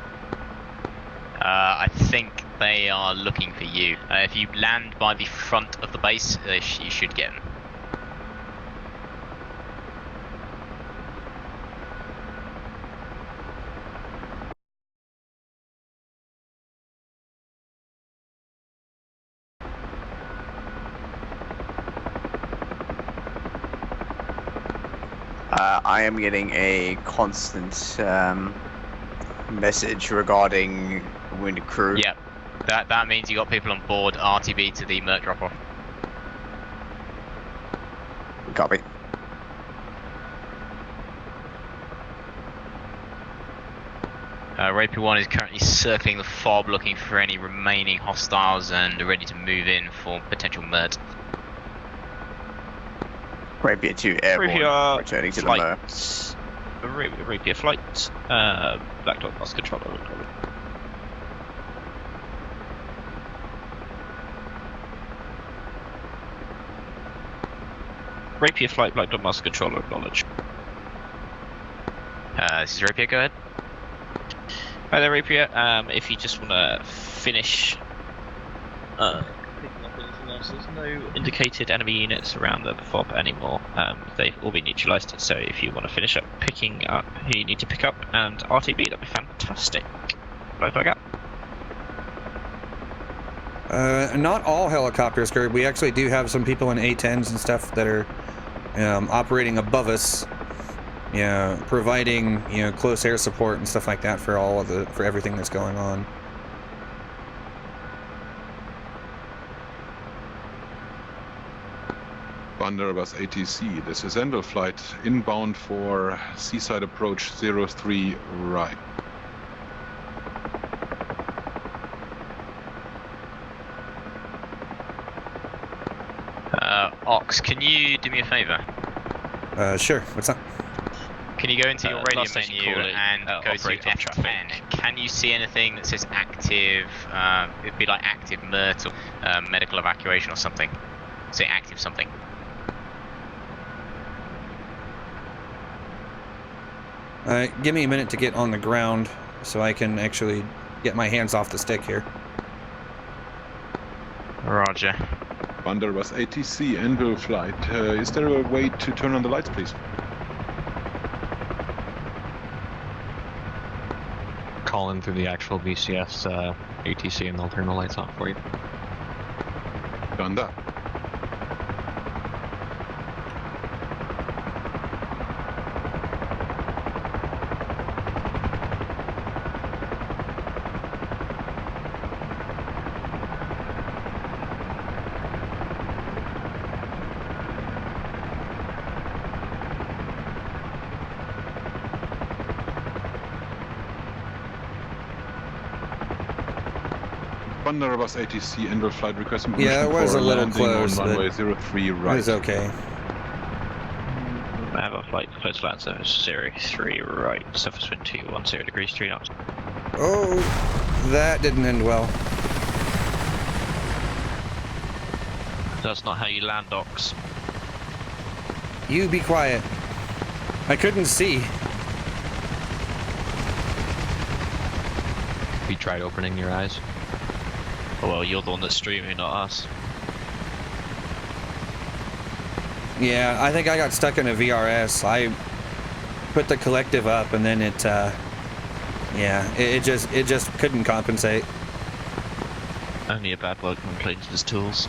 I think they are looking for you. If you land by the front of the base, you should get them. I am getting a constant message regarding wounded crew. Yep. That means you got people on board RTB to the Mert drop-off. Copy. Rapier 1 is currently circling the fob looking for any remaining hostiles and ready to move in for potential Mert. Rapier 2 airborne, returning to the Mert. Rapier flight, Black Dog bus controller. Rapier flight, Black Dog bus controller, acknowledge. This is Rapier, go ahead. Hi there, Rapier. If you just want to finish picking up anything else, there's no indicated enemy units around the fob anymore. They've all been neutralized, so if you want to finish up picking up who you need to pick up and RTB, that'd be fantastic. Flag out. Not all helicopters, Kurt. We actually do have some people in A-10s and stuff that are operating above us. Yeah, providing close air support and stuff like that for for everything that's going on. Banderbus ATC, this is Endel flight inbound for seaside approach 03 right. Ox, can you do me a favor? Sure. What's up? Can you go into your radio menu and go to operator F10? Can you see anything that says active? It'd be like active MERT or medical evacuation or something. Say active something. Give me a minute to get on the ground so I can actually get my hands off the stick here. Roger. Banderbus ATC, Envil flight. Is there a way to turn on the lights, please? Call in through the actual DCS ATC and they'll turn the lights off for you. Done that. Banderbus ATC, Envil flight requesting permission. Yeah, it was for a little landing close, on runway but 03 right. it was okay. I have a flight close land service 03 right, surface wind 210 degrees 3 knots. Oh, that didn't end well. That's not how you land, Ox. You be quiet. I couldn't see. Have you tried opening your eyes? Oh, well, you're the one that's streaming, not us. Yeah, I think I got stuck in a VRS. I put the collective up and then it just couldn't compensate. Only a bad bloke complains of his tools.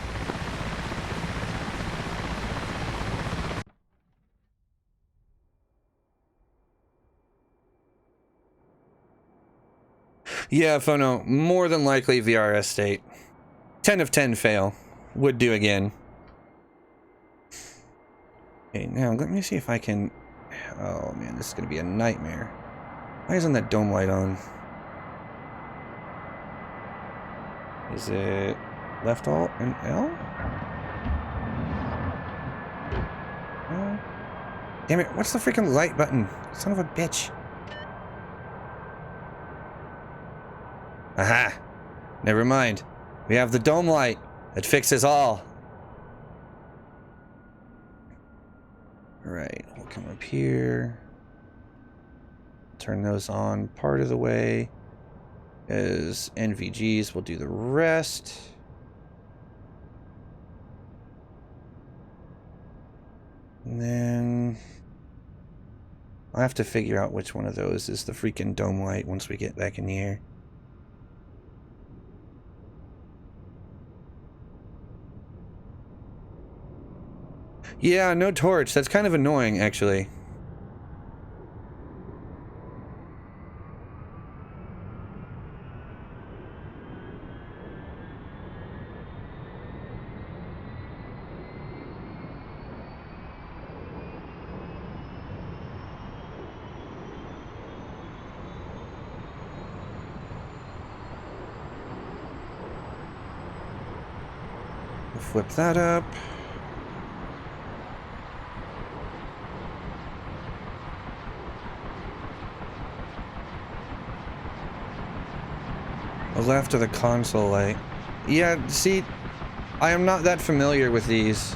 Yeah, Phono, more than likely VRS state. 10 of 10 fail. Would do again. Okay, now let me see if I can... Oh man, this is going to be a nightmare. Why isn't that dome light on? Is it left alt and L? Damn it, what's the freaking light button? Son of a bitch. Aha! Never mind. We have the dome light that fixes all. Alright, we'll come up here. Turn those on part of the way. as NVGs. We'll do the rest. And then I'll have to figure out which one of those is the freaking dome light once we get back in the air. Yeah, no torch. That's kind of annoying, actually. Flip that up. The left of the console light. Yeah, see, I am not that familiar with these.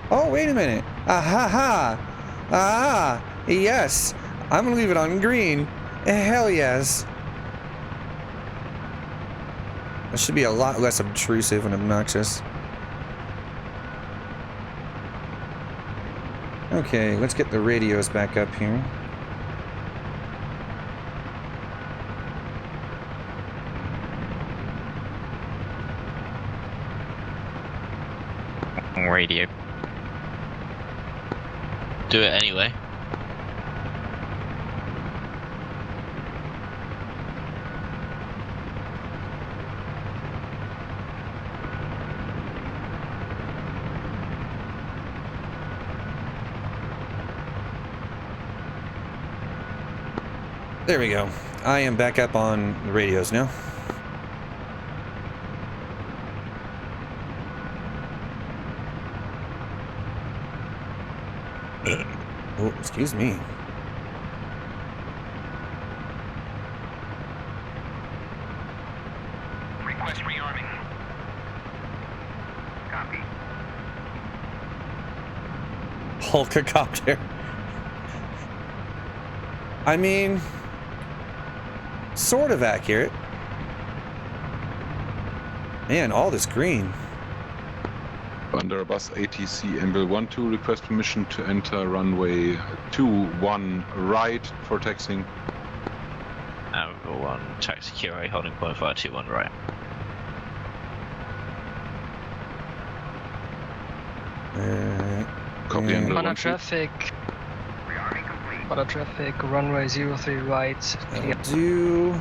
Oh, wait a minute. Aha! Ah, yes. I'm gonna leave it on green. Hell yes. That should be a lot less obtrusive and obnoxious. Okay, let's get the radios back up here. Radio. Do it anyway. There we go. I am back up on the radios now. Oh, excuse me. Request rearming. Copy. Hulkacopter. I mean, sort of accurate. Man, all this green. Under bus ATC ML12, request permission to enter runway 21 right for taxiing. Angle 1, taxi QA, holding point 521 right. Copy and Mana traffic. Rearming complete. Mana traffic, runway 03 right. I'll do.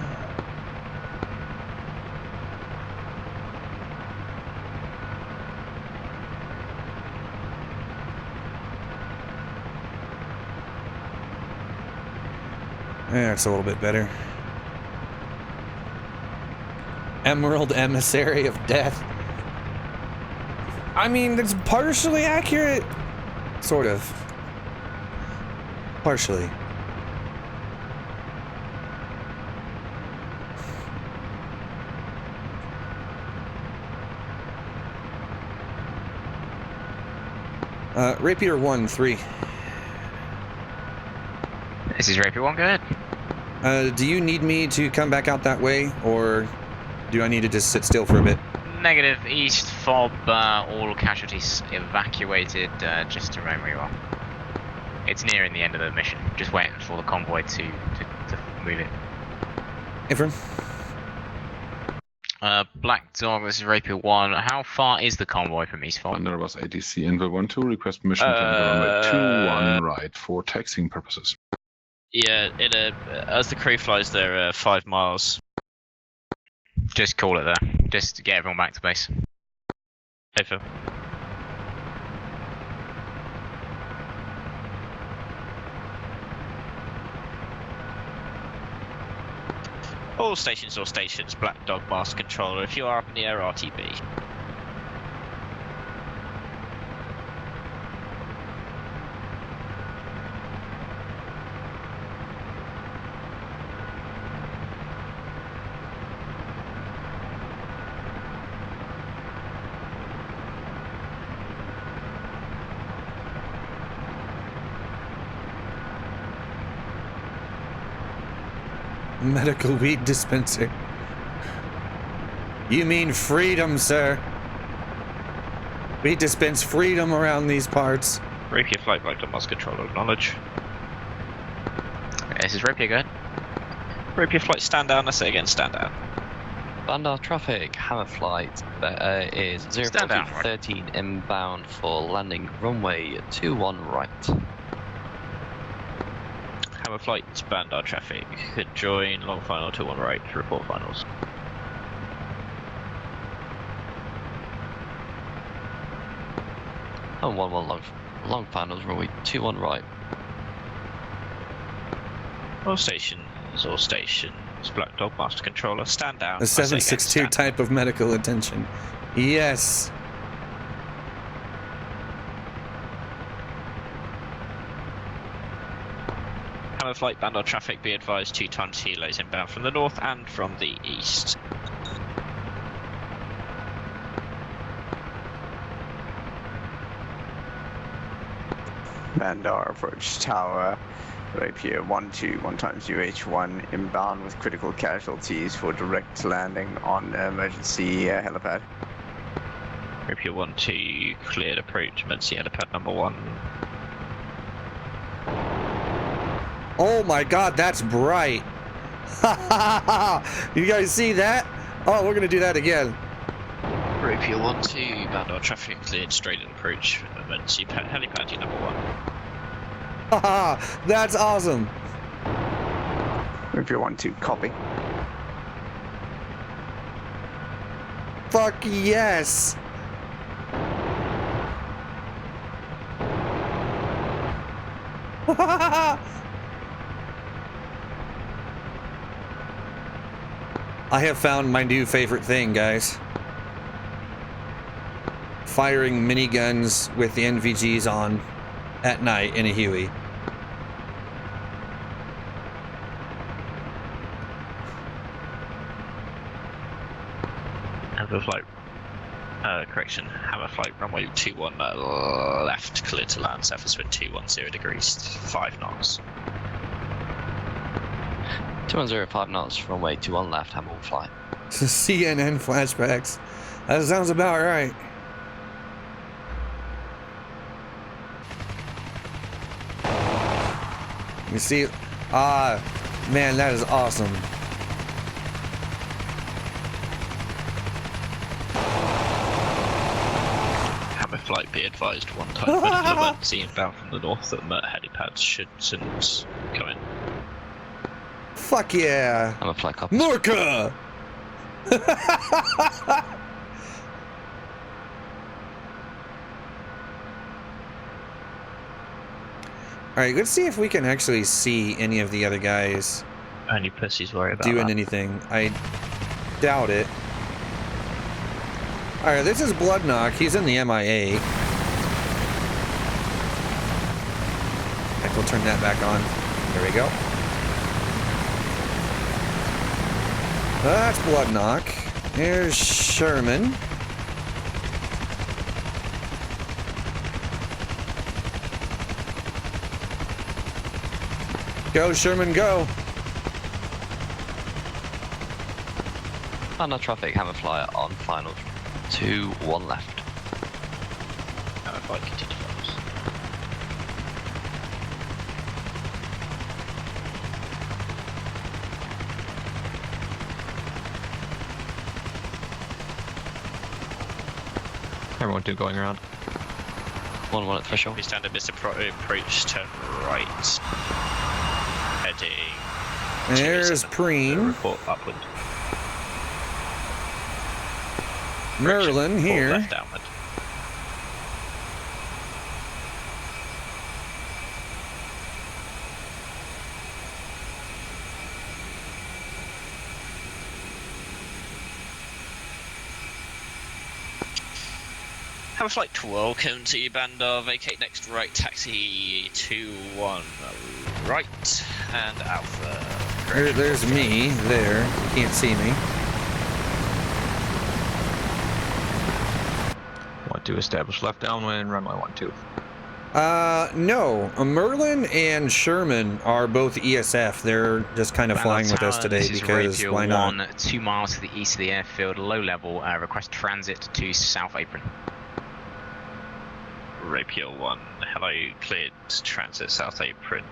Yeah, it's a little bit better. Emerald Emissary of Death. I mean, that's partially accurate. Sort of. Partially. Rapier 1-3. This is Rapier 1, go ahead. Do you need me to come back out that way, or do I need to just sit still for a bit? Negative, east fob, all casualties evacuated, just to remain where you are. It's nearing the end of the mission, just waiting for the convoy to move it. Ifrin? Black Dog, this is Rapier 1. How far is the convoy from East Fob? Under bus ATC ML12, request permission to enter runway 21 right for taxiing purposes. Yeah, as the crew flies there, 5 miles. Just call it there. Just to get everyone back to base. Hey, Phil. All stations, Black Dog Master Controller. If you are up in the air, RTB. Medical weed dispenser. You mean freedom, sir. We dispense freedom around these parts. Rapier flight back to Mars control, acknowledge. Okay, this is Rapier, go ahead. Rapier flight, stand down. I say again, stand down. Bandar traffic, Hammer flight is 04213 inbound for landing runway 21 right. Hammer flight, Bandar traffic, could join long final 21 right to report finals. And 11 long finals, runway 21 right. All stations, Black Dog, master controller, stand down. A 762 type of medical attention. Yes. Hammer flight, Bandar traffic, be advised 2 times helos inbound from the north and from the east. Bandar approach tower. Rapier 1-2, 1 times UH1 inbound with critical casualties for direct landing on emergency helipad. Rapier 1-2, cleared approach, emergency helipad number 1. Oh my god, that's bright. You guys see that? Oh, we're gonna do that again. Rapier 1-2, Bandar traffic, cleared straight at approach, emergency helipad number 1. Haha, that's awesome. Rapier 1-2, copy. Fuck yes. I have found my new favorite thing, guys. Firing miniguns with the NVGs on at night in a Huey. Hammer flight, correction, Hammer flight, runway 21 left, clear to land, surface wind 210 degrees, 5 knots. 210, 5 knots, runway 21 left, Hammer flight. CNN flashbacks. That sounds about right. You see, man, that is awesome. Hammer flight, be advised 1 time medical emergency inbound from the north at Mert helipads shouldn't come in. Fuck yeah. Hammer flight copy. Morka! Alright, let's see if we can actually see any of the other guys Only pussies worry about doing that. anything. I doubt it. Alright, this is Bloodknock. He's in the MIA. Heck, we'll turn that back on. There we go. That's Bloodknock. There's Sherman. Go, Sherman, go. Bandar traffic, Hammer flight on final 2-1 left. Hammer flight, continue finals. Everyone do going around. 1-1 at threshold. We stand at this approach to right. Heading. There's Preen. Report upwind. Merlin here. Left downward. Hammer flight 12, come to Bandar, vacate next right, taxi 2-1 right, and Alpha. There's me there. You can't see me. Want to establish left downwind, runway 12. No. Merlin and Sherman are both ESF. They're just kind of flying with us today because why not? 2 miles to the east of the airfield, low level, request transit to South Apron. Rapier 1, hello, cleared transit South Apron.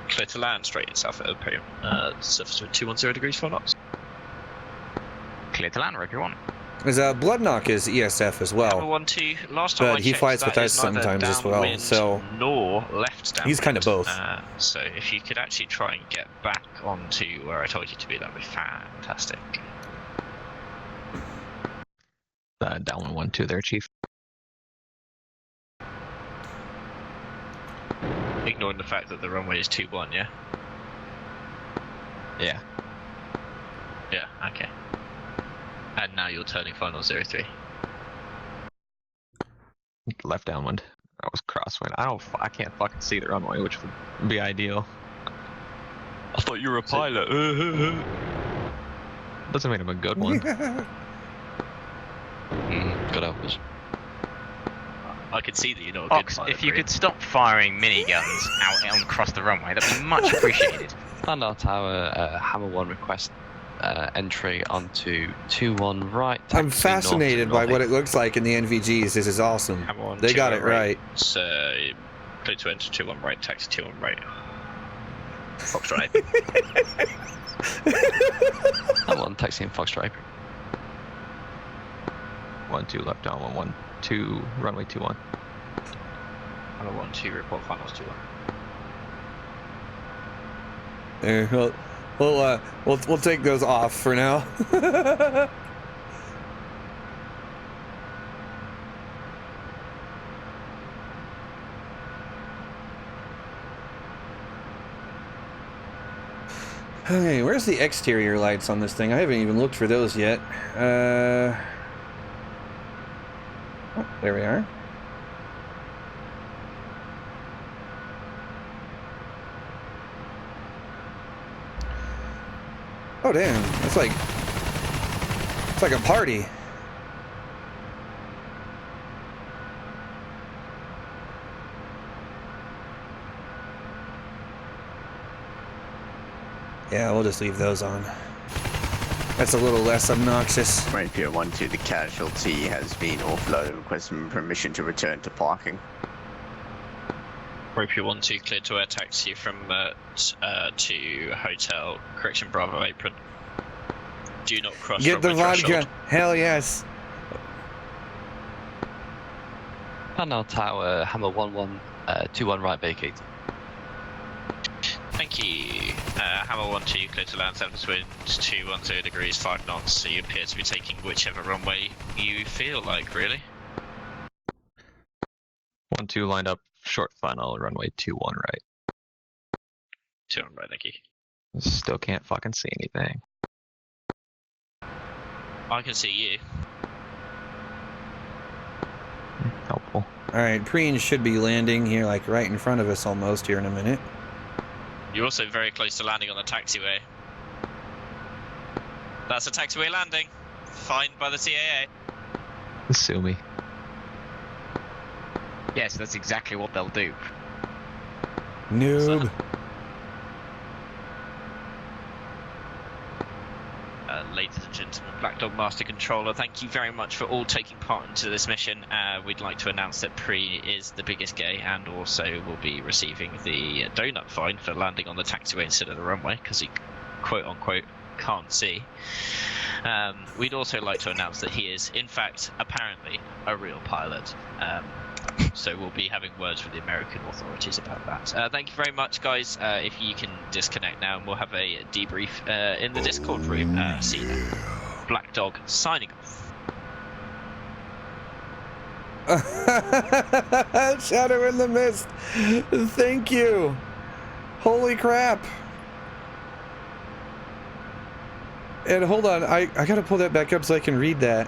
Clear to land straight in South Apron. Surface wind 210 degrees 4 knots. Clear to land, Rapier 1. There's Bloodknock is ESF as well. 1-2. Last time but he flies with us sometimes as well. So nor left downwind. He's kind of both. So if you could actually try and get back onto where I told you to be, that'd be fantastic. Downwind 1-2 there, Chief. Ignoring the fact that the runway is 2-1, yeah? Yeah. Yeah, okay. And now you're turning final 03. Left downwind. That was crosswind. I can't fucking see the runway, which would be ideal. I thought you were a pilot. Doesn't mean I'm a good one. Good helpers. I can see that you're not a good pilot. If you could stop firing miniguns out across the runway, that'd be much appreciated. Landau Tower, Hammer 1 request entry onto 2-1 right. I'm fascinated by what it looks like in the NVGs. This is awesome. They got it right. So, clear to enter 2-1 right, taxi 2-1 right. Foxtrot. Hammer 1 taxi and Foxtrot. 1-2 left down, 1-2 runway 2-1. Hammer 1-2 report finals 2-1. We'll take those off for now. Okay, where's the exterior lights on this thing? I haven't even looked for those yet. Oh, there we are. Oh damn, it's like a party. Yeah, we'll just leave those on. That's a little less obnoxious. Rapier 1-2, the casualty has been offloaded, requesting permission to return to parking. Rapier 1-2 cleared to air taxi from to hotel. Correction, Bravo apron. Do not cross. Get the vodka. Threshold. Hell yes. Landau Tower, Hammer 1-1, 2-1 right vacate. Thank you. Hammer 1-2 clear to land, surface wind 210 degrees 5 knots. So you appear to be taking whichever runway you feel like, really. 1-2 lined up, short final, runway 2-1 right. 2-1 right, thank you. Still can't fucking see anything. I can see you. Helpful. Alright, Preen should be landing here, like right in front of us almost here in a minute. You're also very close to landing on the taxiway. That's a taxiway landing. Fined by the CAA. Sue me. Yes, that's exactly what they'll do. Noob. Ladies and gentlemen, Black Dog Master Controller, thank you very much for all taking part into this mission. We'd like to announce that Pre is the biggest gay and also will be receiving the donut fine for landing on the taxiway instead of the runway because he quote-unquote can't see. We'd also like to announce that he is, in fact, apparently a real pilot. So we'll be having words with the American authorities about that. Thank you very much, guys. If you can disconnect now, and we'll have a debrief in the Discord room. See you then. Black Dog signing off. Shadow in the mist. Thank you. Holy crap. And hold on, I gotta pull that back up so I can read that.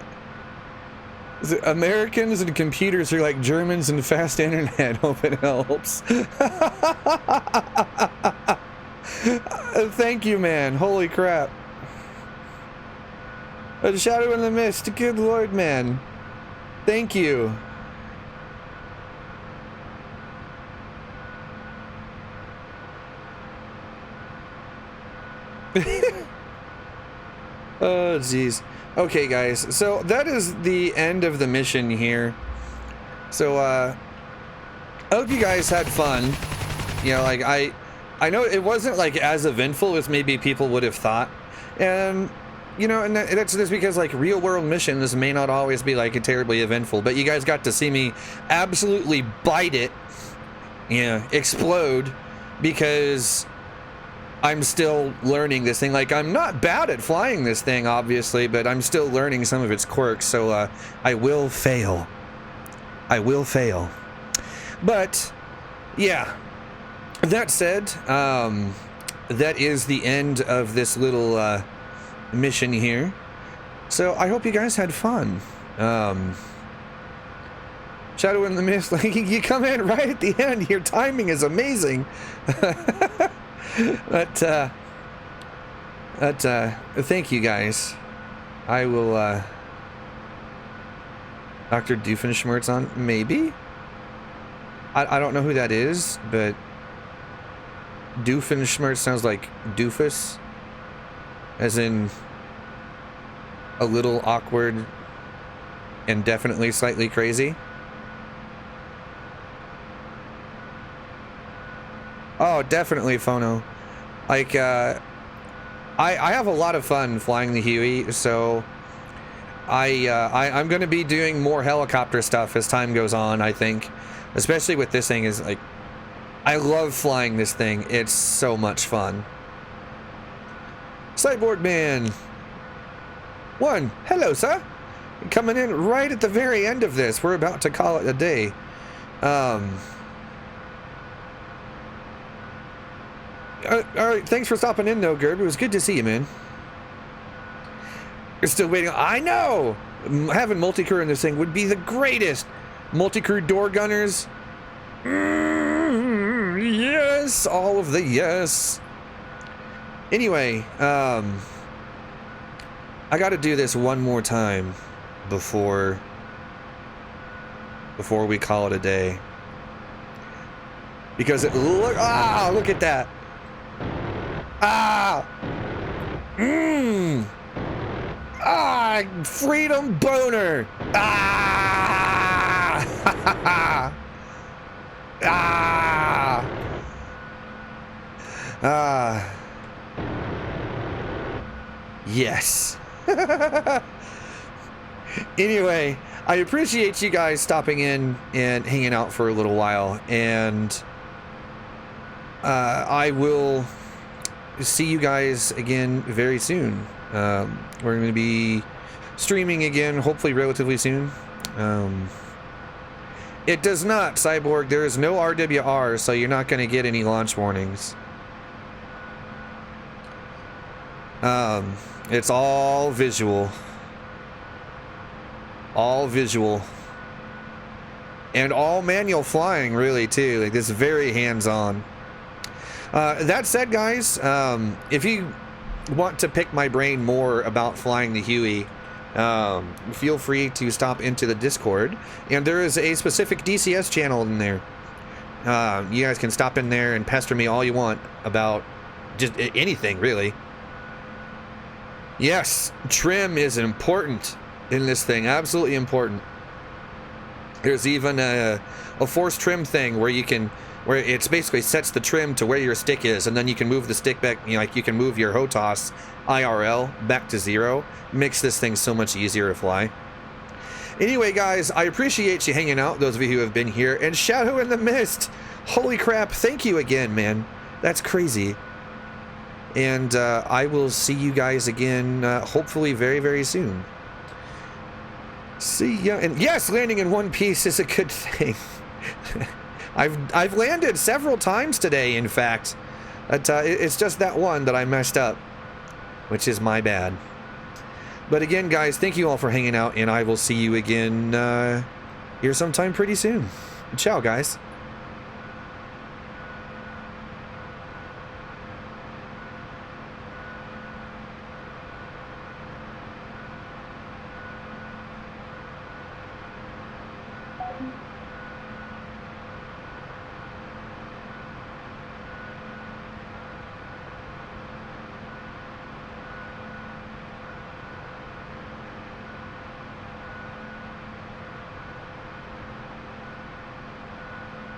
Americans and computers are like Germans and fast internet. Hope it helps. Thank you, man. Holy crap. A shadow in the mist. Good lord, man. Thank you. Oh, jeez. Okay, guys. So that is the end of the mission here. So, I hope you guys had fun. You know, like, I know it wasn't, like, as eventful as maybe people would have thought. And, you know, and that's just because, like, real-world missions may not always be, like, terribly eventful. But you guys got to see me absolutely bite it. Yeah, explode. Because I'm still learning this thing. Like, I'm not bad at flying this thing, obviously, but I'm still learning some of its quirks, so I will fail. I will fail. But, yeah. That said, that is the end of this little mission here. So, I hope you guys had fun. Shadow in the Mist, like, you come in right at the end. Your timing is amazing. But thank you guys. I will, Dr. Doofenshmirtz on, maybe? I don't know who that is, but Doofenshmirtz sounds like doofus, as in a little awkward and definitely slightly crazy. Oh, definitely, Phono. Like, I have a lot of fun flying the Huey, so I'm going to be doing more helicopter stuff as time goes on, I think. Especially with this thing, is like, I love flying this thing. It's so much fun. Cyborg Man 1, hello, sir. Coming in right at the very end of this. We're about to call it a day. Alright, thanks for stopping in, though, Gerb. It was good to see you, man. You're still waiting. I know! Having multi-crew in this thing would be the greatest. Multi-crew door gunners. Yes! All of the yes. Anyway, I gotta do this one more time before we call it a day. Because look at that. Freedom boner. Yes. Anyway, I appreciate you guys stopping in and hanging out for a little while, and I will see you guys again very soon. We're going to be streaming again, hopefully relatively soon. It does not, Cyborg. There is no RWR, so you're not going to get any launch warnings. It's all visual. All visual. And all manual flying, really, too. Like, this is very hands-on. That said, guys, if you want to pick my brain more about flying the Huey, feel free to stop into the Discord, and there is a specific DCS channel in there. You guys can stop in there and pester me all you want about just anything, really. Yes, trim is important in this thing, absolutely important. There's even a force trim thing where it's basically sets the trim to where your stick is, and then you can move the stick back, like you can move your HOTAS IRL back to 0. Makes this thing so much easier to fly. Anyway, guys, I appreciate you hanging out, those of you who have been here, and Shadow in the Mist, holy crap, thank you again, man. That's crazy. And I will see you guys again, hopefully very, very soon. See ya. And yes, landing in one piece is a good thing. I've landed several times today, in fact. It's just that one that I messed up, which is my bad. But again, guys, thank you all for hanging out, and I will see you again here sometime pretty soon. Ciao, guys.